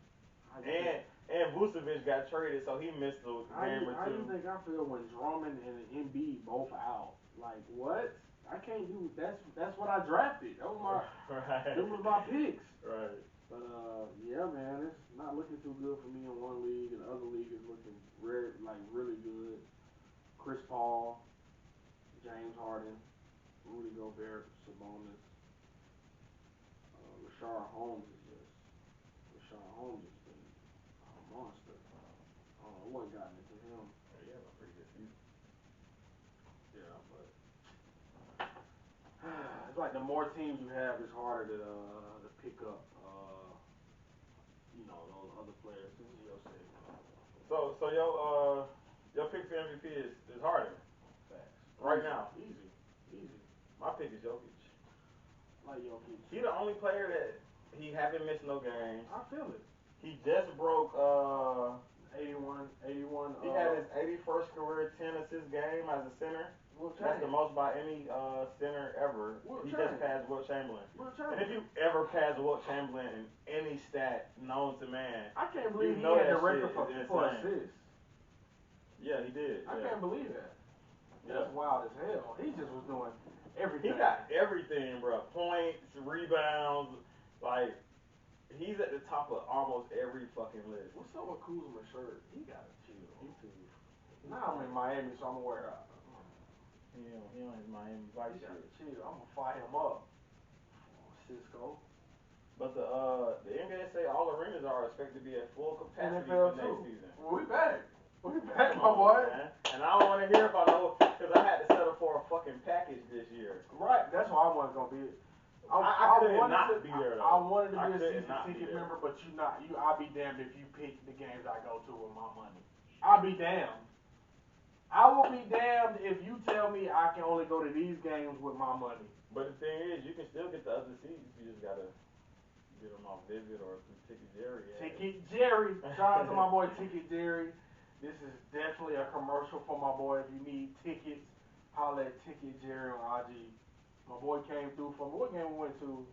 And Vucevic got traded, so he missed the game or two. How do you think I feel when Drummond and Embiid both out? Like, what? I can't do that's what I drafted. That was my Them was my picks. Right. But yeah, man, it's not looking too good for me in one league, and the other league is looking really good. Chris Paul, James Harden, Rudy Gobert, Sabonis, Rashard Holmes has been a monster. I don't know what got into him. Yeah, he had a pretty good season. Yeah, but it's like the more teams you have, it's harder to pick up. Those other players. This is your segment. So your pick for MVP is Harden. Facts. Right now. Easy. My pick is Jokic. I like Jokic. He the only player that he haven't missed no games. I feel it. He just broke 81. He had his 81st career 10 assist game as a center. That's the most by any center ever. He just passed Wilt Chamberlain. And if you ever pass Wilt Chamberlain in any stat known to man, I can't believe he had the record for assists. Yeah, he did. I can't believe that. That's wild as hell. He just was doing everything. He got everything, bro. Points, rebounds, like he's at the top of almost every fucking list. What's up with Kuzma's shirt? He gotta chill. He too. Now I'm in Miami, so I'm gonna wear it out. He on his Miami Vice shit. Chill. I'm gonna fire him up. Cisco. But the NBA say all arenas are expected to be at full capacity NFL for next season. Well, we back, my boy. Man. And I don't want to hear about no, because I had to settle for a fucking package this year. Right. That's why I wasn't gonna be. I couldn't not be there though. I wanted to be a season ticket member, but I'll be damned if you pick the games I go to with my money. I'll be damned. I will be damned if you tell me I can only go to these games with my money. But the thing is, you can still get the other seats. You just gotta get them off Visit or some Ticket Jerry. Ticket Jerry. Shout out to my boy Ticket Jerry. This is definitely a commercial for my boy. If you need tickets, holla at Ticket Jerry on IG. My boy came through for me. What game we went to?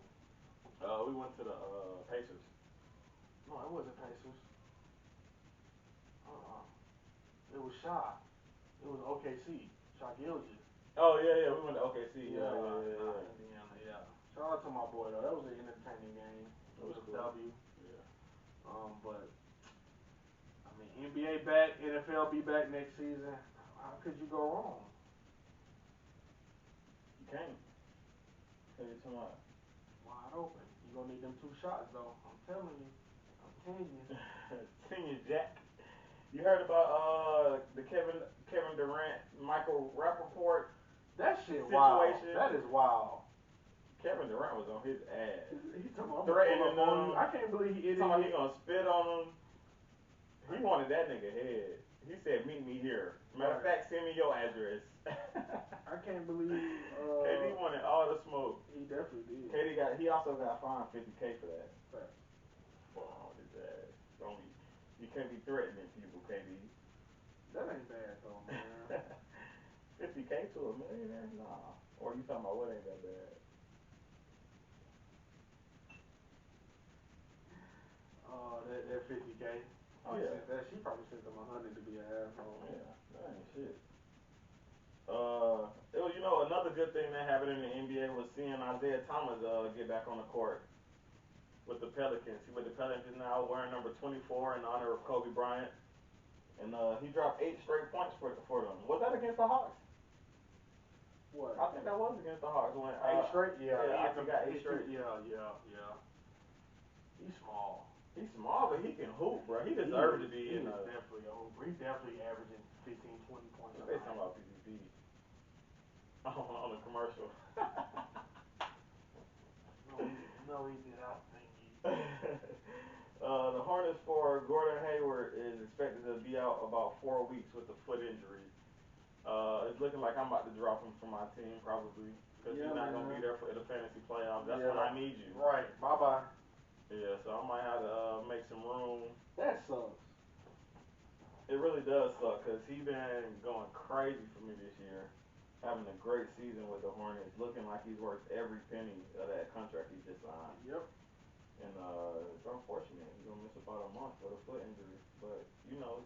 We went to the Pacers. No, it wasn't Pacers. It was Shaw. It was OKC. Shaw Gilgis. Oh yeah, we went to OKC. Yeah. Indiana. Yeah. Shout out to my boy though. That was an entertaining game. It was a cool. W. Yeah. But I mean, NBA back, NFL be back next season. How could you go wrong? You can't. Tell you too much. Wide open. You gonna need them 2 shots though. I'm telling you. I'm telling you. Telling you, Jack. You heard about the Kevin Durant, Michael Rappaport That shit situation? wild. That is wild. Kevin Durant was on his ass. He talking about threatening them. I can't believe he talking about he gonna spit on him. He wanted that nigga head. He said, "Meet me here. Matter of fact, send me your address." I can't believe. KD wanted all the smoke. He definitely did. He also got fined $50K for that. Right. On his ass. You can't be threatening people, KD. That ain't bad though, man. 50K to a millionaire? Nah. Or you talking about what ain't that bad? That 50K. Oh yeah. She probably sent him 100 to be an asshole. Yeah, that ain't shit. It was, another good thing that happened in the NBA was seeing Isaiah Thomas get back on the court with the Pelicans. He with the Pelicans now, wearing number 24 in honor of Kobe Bryant, and he dropped 8 straight points for them. Was that against the Hawks? What? I think that was against the Hawks when 8 straight. Yeah, I think got 8 straight. Yeah. He's small. He's small, but he can hoop, bro. He deserved to be in. Definitely a hooper. He's definitely averaging 15, 20 points. They talking about PPP on the commercial. No, he did not think he. The Hornets for Gordon Hayward is expected to be out about 4 weeks with a foot injury. It's looking like I'm about to drop him from my team probably because he's not gonna be there for the fantasy playoffs. That's when I need you. Right. Bye bye. Yeah, so I might have to make some room. That sucks. It really does suck because he's been going crazy for me this year. Having a great season with the Hornets. Looking like he's worth every penny of that contract he just signed. Yep. And it's unfortunate. He's going to miss about a month with a foot injury. But, he how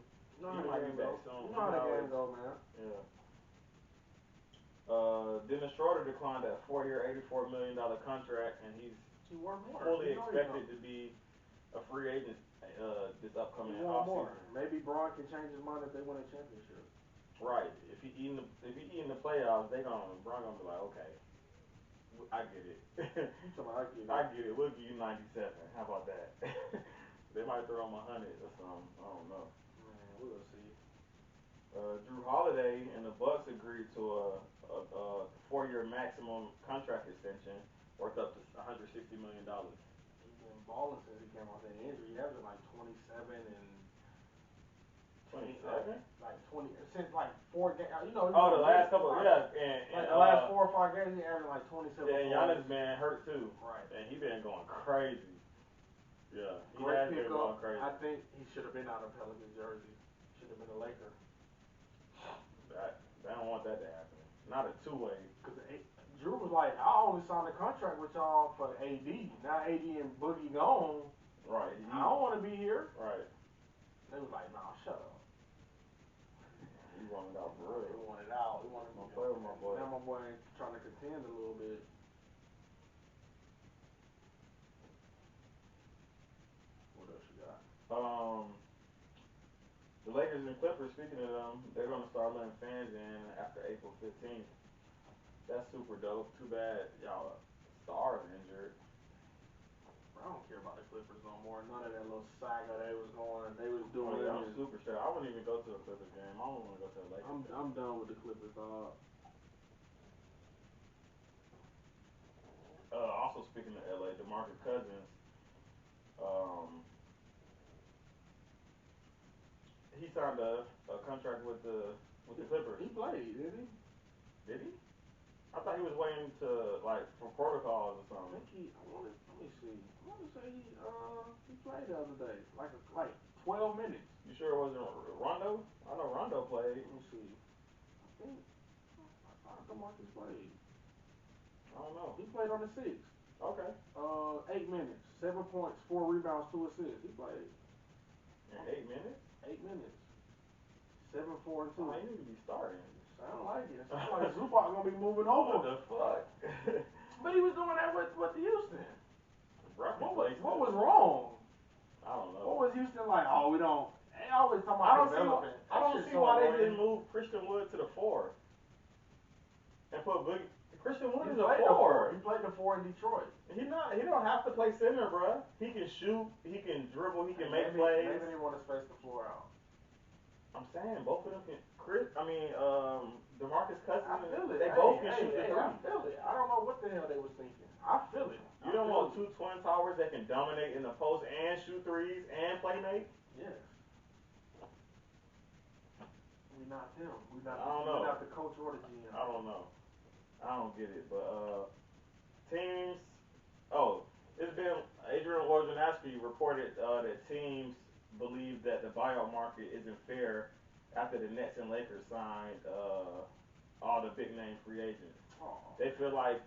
might the be game back go. soon. You know how the game go, man. Yeah. Dennis Schroeder declined that 4-year, $84 million contract, and he's fully expected to be a free agent this upcoming offseason. Maybe Braun can change his mind if they win a championship. Right. If he eating the playoffs, Braun gonna be like, okay, I get it. I get it. We'll give you 97. How about that? They might throw him 100 or something. I don't know. Man, we'll see. Drew Holiday and the Bucks agreed to a 4-year maximum contract extension worth up to $160 million. He's been balling since he came off that injury. He averaged like 27 and 27? Like 20 since like 4 games. The last couple, yeah, and the last 4 or 5 games, he averaged like 27. Yeah, and Giannis been hurt too. Right. And he been going crazy. Yeah, he Great has been going pickup. crazy. I think he should have been out of Pelicans jersey. Should have been a Laker. I don't want that to happen. Not a 2-way. Because Drew was like, I only signed a contract with y'all for AD. Now AD and Boogie gone. Right. I don't want to be here. Right. They was like, nah, shut up. He wanted out for real. He wanted out. He wanted to play with my boy. Now my boy ain't trying to contend a little bit. What else you got? The Lakers and Clippers, speaking of them, they're going to start letting fans in after April 15th. That's super dope. Too bad y'all stars injured. I don't care about the Clippers no more. None of that little saga they was doing. Oh, yeah, I'm super sure. I wouldn't even go to a Clippers game. I don't want to go to the Lakers. I'm done with the Clippers, dog. Also speaking of LA, DeMarcus Cousins, he signed a contract with the with the Clippers. He played, didn't he? Did he? I thought he was waiting to like for protocols or I something. think he. Let me see. I want to say he played the other day, like 12 minutes. You sure it wasn't Rondo? I know Rondo played. Let me see. I think DeMarcus played. I don't know. He played on the six. Okay. 8 minutes, 7 points, 4 rebounds, 2 assists. He played. In 8 minutes? 8 minutes. 7, 4, and 2. Oh, he need to be starting. Sound like it. Sound like Zubac gonna be moving over. What the fuck? But he was doing that with Houston. What What was wrong? I don't know. What was Houston like? Oh, we don't. They always talking about development. I don't see why they didn't move Christian Wood to the 4 and put Boogie. Christian Wood is a 4. He played the 4 in Detroit. He don't have to play center, bro. He can shoot. He can dribble. He can make plays. Maybe they want to space the floor out. I'm saying both of them can. DeMarcus Cousins. I feel it. They both can shoot the I three. feel it. I don't know what the hell they was thinking. I feel it. You don't want two twin towers that can dominate in the post and shoot threes and play make? Yes. We not them. We not. I don't know. We not the coach or the GM. I don't know. I don't get it, but teams. Oh, it's been Adrian Wojnarowski reported that teams believe that the buyout market isn't fair after the Nets and Lakers signed all the big name free agents. Oh. They feel like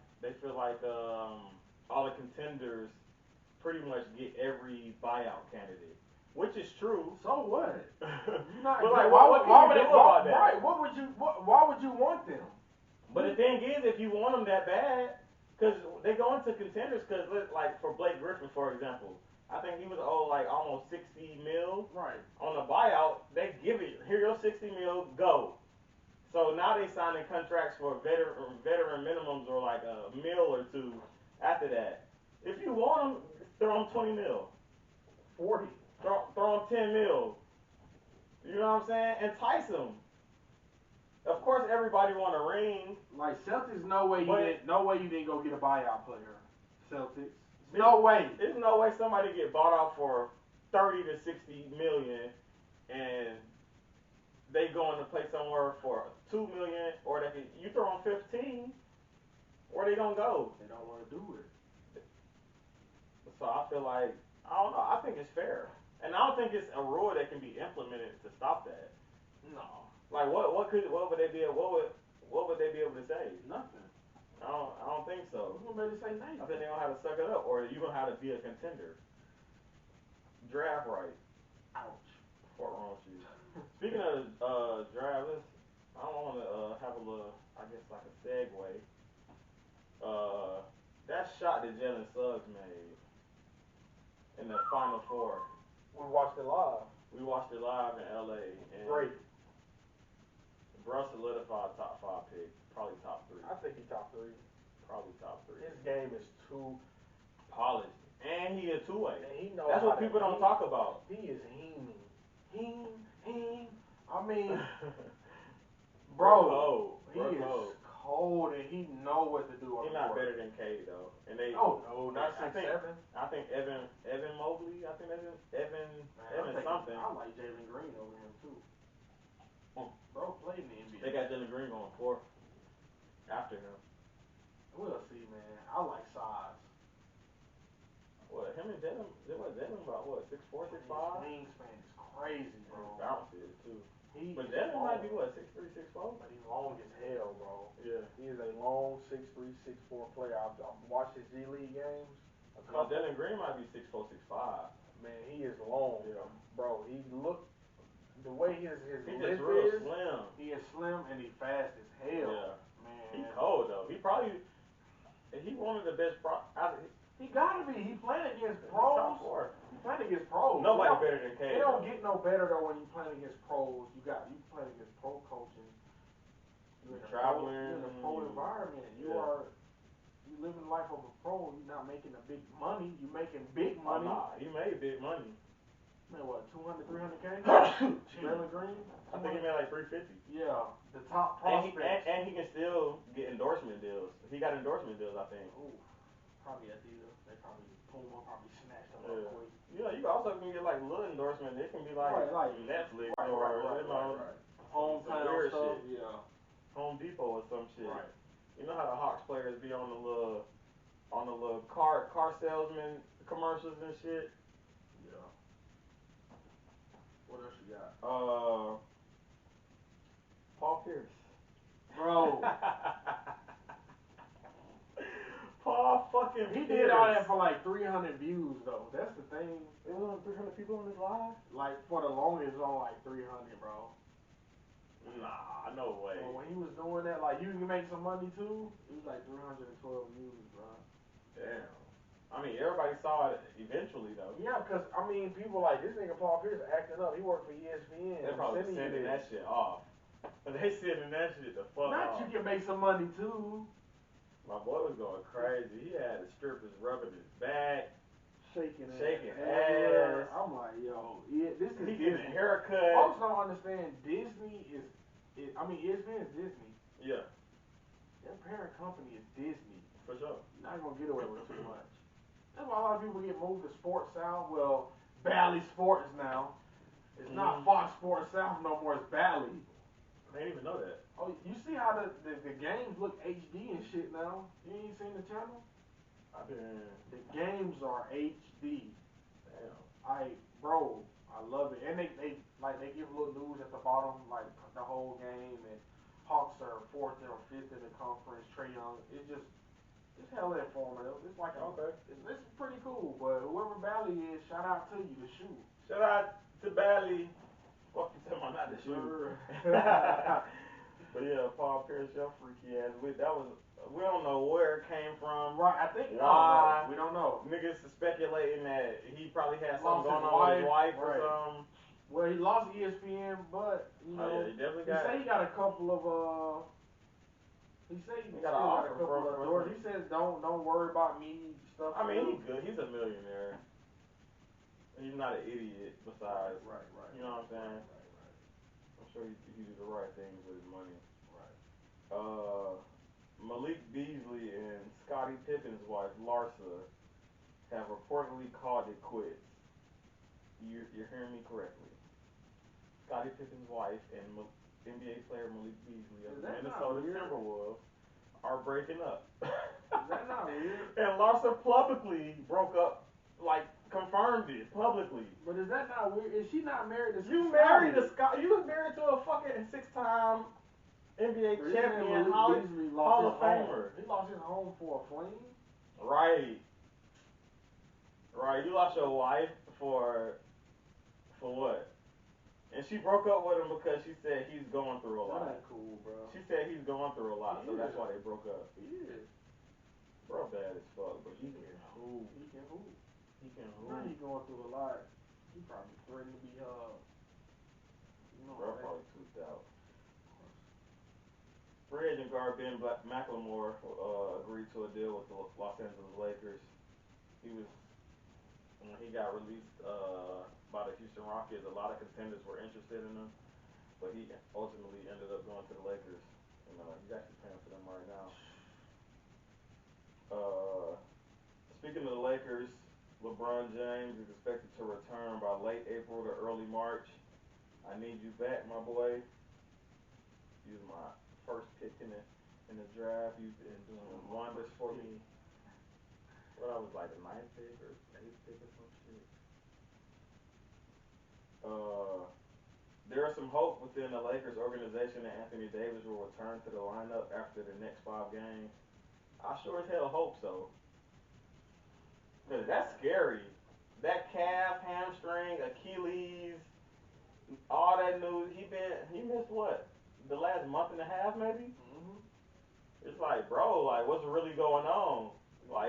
all the contenders pretty much get every buyout candidate, which is true. So what? But like, what can you do about that? Right. Why would you want them? But the thing is, if you want them that bad, because they go into contenders, because like for Blake Griffin, for example, I think he was owed like almost 60 mil. Right. On the buyout, they give it, here your 60 mil, go. So now they signing contracts for veteran minimums or like a mil or two after that. If you want them, throw them 20 mil. 40. Throw them 10 mil. You know what I'm saying? Entice them. Of course, everybody want a ring. Like Celtics, no way you didn't go get a buyout player. Celtics, no way. There's no way somebody get bought out for 30 to 60 million, and they going to play somewhere for 2 million, or you throw them 15. Where they gonna go? They don't want to do it. So I feel like I don't know. I think it's fair, and I don't think it's a rule that can be implemented to stop that. No. Like what would they be able to say? Nothing. I don't think so. Who's gonna say nothing? I think they don't have to suck it up, or you gonna have to be a contender. Draft right. Ouch. What's wrong with you? Speaking of draft, I want to have a little, I guess like a segue. That shot that Jalen Suggs made in the Final Four. We watched it live. We watched it live in LA. And Great. Bro solidified top 5 pick, probably top 3. I think he's top 3. Probably top 3. His game is too polished, and he a two-way. And he knows. That's what people don't talk about. He is heaming. I mean, bro, he is cold, and he know what to do on the court. He's not better than Cade though, and they. Oh no, not 6'7". I think Evan Mobley. I think Evan something. I like Jalen Green over him too. Bro played in the NBA. They got Jalen Green going 4th after him. We'll see, man. I like size. What, him and Jalen? Jalen about what, 6'4", 6'5"? His wingspan is crazy, bro. Bounces too. But Jalen might be what, 6'3", 6'4"? But he's long as hell, bro. Yeah. He is a long 6'3", 6'4" player. I've watched his G League games. Jalen Green might be 6'4", 6'5". Man, he is long, bro. He the way his just real slim. He is slim and he fast as hell. Yeah. Man. He cold though. He one of the best He gotta be. He playing against pros. He playing against pros. Nobody better than Cade. It don't get no better though when you playing against pros. You playing against pro coaches. You're traveling. You're in a pro environment. You living the life of a pro. You're not making a big money. You're making big money. Nah, he made big money. Man, what, 200, 300K? Jalen Green? I think he made like 350. Yeah, the top prospect. And he can still get endorsement deals. He got endorsement deals, I think. Ooh, probably Adidas. They probably Puma probably snatched them up quick. Yeah, you also can get like little endorsement. It can be like Netflix right. some hometown weird stuff. shit. Yeah. Home Depot or some shit. Right. You know how the Hawks players be on the little car salesman commercials and shit. Yeah. What else you got? Paul Pierce. Bro. Paul fucking He Pierce. did all that for like 300 views though. That's the thing. It was on 300 people on his live? Like for the longest on like 300, bro. Nah, no way. So when he was doing that, like you can make some money too. It was like 312 views, bro. Damn. I mean, everybody saw it eventually though. Yeah, cause I mean, people like this nigga Paul Pierce acting up. He worked for ESPN. They're probably sending that shit off. They sending that shit the fuck Not off. you can make some money too. My boy was going crazy. He had the strippers rubbing his back, shaking ass. I'm like, yo, this is he Disney. getting a haircut. Folks don't understand. Disney is ESPN is Disney. Yeah. Their parent company is Disney. For sure. You're not gonna get away with too much. That's why a lot of people get moved to Sports South. Well, Bally Sports now. It's not Fox Sports South no more. It's Bally. I didn't even know that. Oh, you see how the games look HD and shit now? You ain't seen the channel? I been. The games are HD. Damn. Bro, I love it. And they give little news at the bottom, like the whole game, and Hawks are 4th or 5th in the conference. Trae Young, it's hella informative. It's like it's pretty cool. But whoever Bally is, shout out to you to shoot. Shout out to Bally. Fuck you, tell me not to shoot. But yeah, Paul Pierce, your freaky ass. We don't know where it came from. Right, I think why. we don't know. Niggas are speculating that he probably had Lost something going his on with his wife, wife or something. Well, he lost ESPN, but you know, yeah, he definitely he said he got a couple of He said he got still got an a offer couple of doors. He says don't worry about me stuff. I mean, he's good. He's a millionaire. He's not an idiot. Besides, right. You know what I'm saying? Right. I'm sure he did the right things with his money. Right. Malik Beasley and Scottie Pippen's wife Larsa have reportedly called it quits. You're hearing me correctly. Scottie Pippen's wife and NBA player Malik Beasley of the Minnesota Timberwolves are breaking up. Is that not weird? And Larsa publicly broke up, confirmed it publicly. But is that not weird? Is she not married to You married to a fucking 6-time NBA champion, Hall of Famer. He lost his home for a fling? Right. You lost your wife for what? And she broke up with him because she said he's going through a lot. That ain't cool, bro. She said he's going through a lot, so that's why they broke up. He is. Bro, bad as fuck, but he can hoop. He can hoop. Now he going through a lot. He probably threatened to be bro probably tweaked out. Free agent guard Ben McLemore agreed to a deal with the Los Angeles Lakers. When he got released by the Houston Rockets, a lot of contenders were interested in him, but he ultimately ended up going to the Lakers. And he's actually playing for them right now. Speaking of the Lakers, LeBron James is expected to return by late April to early March. I need you back, my boy. You was my first pick in the draft. You've been doing wonders for me. What I was like the 9th pick or 8th pick or some shit. There is some hope within the Lakers organization that Anthony Davis will return to the lineup after the next 5 games. I sure as hell hope so. Cause that's scary. That calf, hamstring, Achilles, all that news. He missed what? The last month and a half maybe? Mm-hmm. It's like, bro, what's really going on?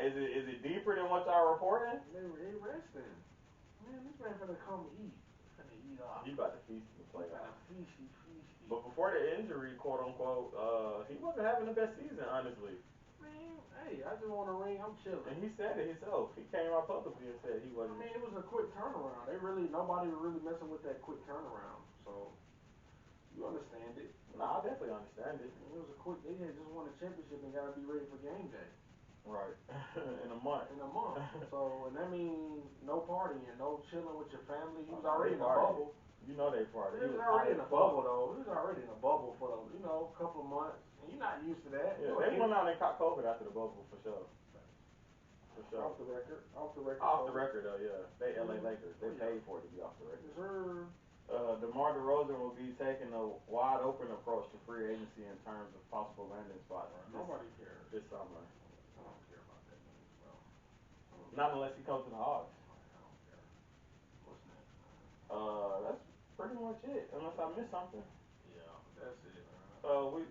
Is it deeper than what y'all reporting? They resting. Man, this man finna come eat. Finna eat off. He about to feast in the playoffs. Feasty. But before the injury, quote unquote, he wasn't having the best season, honestly. Man, hey, I just want a ring. I'm chilling. And he said it himself. He came out publicly and said he wasn't. I mean, it was a quick turnaround. Nobody was really messing with that quick turnaround. So you understand it. Nah, I definitely understand it. It was a quick. They had just won a championship and got to be ready for game day. Right. In a month. So, and that means no partying, no chilling with your family. He was already in the bubble. You know they farted. He was already in a bubble though. He was already in a bubble for a couple of months, and you're not used to that. Yeah, they went out and caught COVID after the bubble for sure. For sure. Off the record. Off the record. Off the record though, yeah. They LA Lakers. They paid for it to be off the record. Sure. DeMar DeRozan will be taking a wide open approach to free agency in terms of possible landing spots. Nobody cares. This summer. I don't care about that news, bro. Not unless he comes to the Hawks. I don't care. What's next, man? That's pretty much it. Unless I missed something. Yeah, that's it, man. We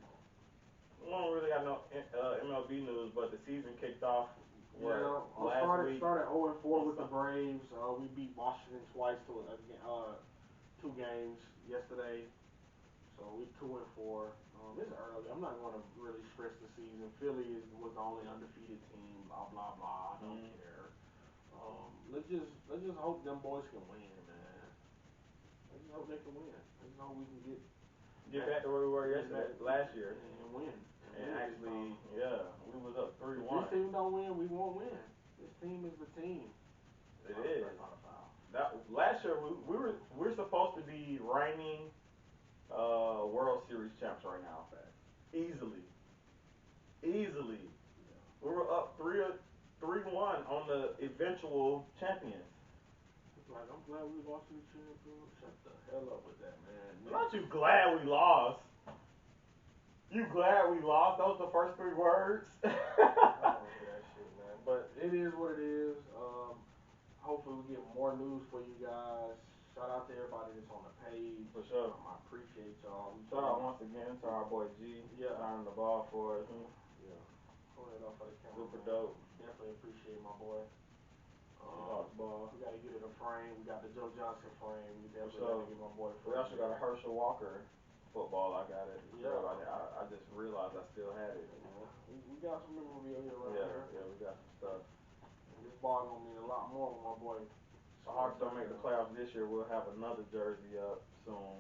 don't really got no MLB news, but the season kicked off. Last week. Started 0-4 with the Braves. We beat Washington twice to 2 games yesterday. So we 2-4. It's early. I'm not going to really stress the season. Philly was the only undefeated team. Blah blah blah. I don't care. Let's just hope them boys can win, man. Let's just hope they can win. Let's just hope we can get back to where we were last year and win. And actually, we was up 3-1. If this team don't win, we won't win. This team is the team. It is. That last year we're supposed to be reigning World Series champs right now. Easily. We were up 3-1 on the eventual champions. Like, I'm glad we lost to the champions. Shut the hell up with that, man. Not you glad we lost. You glad we lost? Those are the first 3 words. I don't hear that shit, man. But it is what it is. Hopefully we get more news for you guys. Shout out to everybody that's on the page. For sure. I appreciate y'all. Shout out once again to our boy G. Signing the ball for us. Yeah. Hold it up for the camera. Super dope. Definitely appreciate my boy. Ball. We gotta get it a frame. We got the Joe Johnson frame. We definitely gotta get my boy a frame. We also got a Herschel Walker football. I got it. Yeah. I just realized I still had it. Yeah. We got some memorabilia around here. Yeah, we got some stuff. And this ball gonna mean a lot more with my boy. The Hawks don't make the playoffs this year. We'll have another jersey up soon.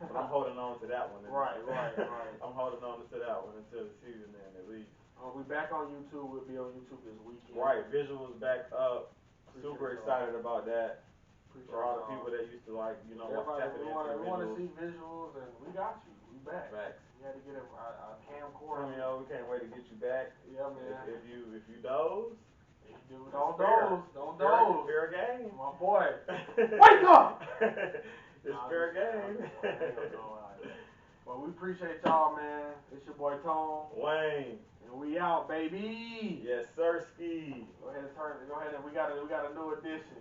But I'm holding on to that one. Right. I'm holding on to that one until the season ends at least. We back on YouTube. We'll be on YouTube this weekend. Right, visuals back up. Super excited about that. For all the people that used to watch tapping into the visuals. We want to see visuals, and we got you. We back. Facts. We had to get a camcorder. We can't wait to get you back. Yeah, man. If you doze. Don't doze. Fair game. My boy. Wake up! It's fair game. But we appreciate y'all, man. It's your boy Tone. Wayne. And we out, baby. Yes, sir, ski. Go ahead and we got a new edition.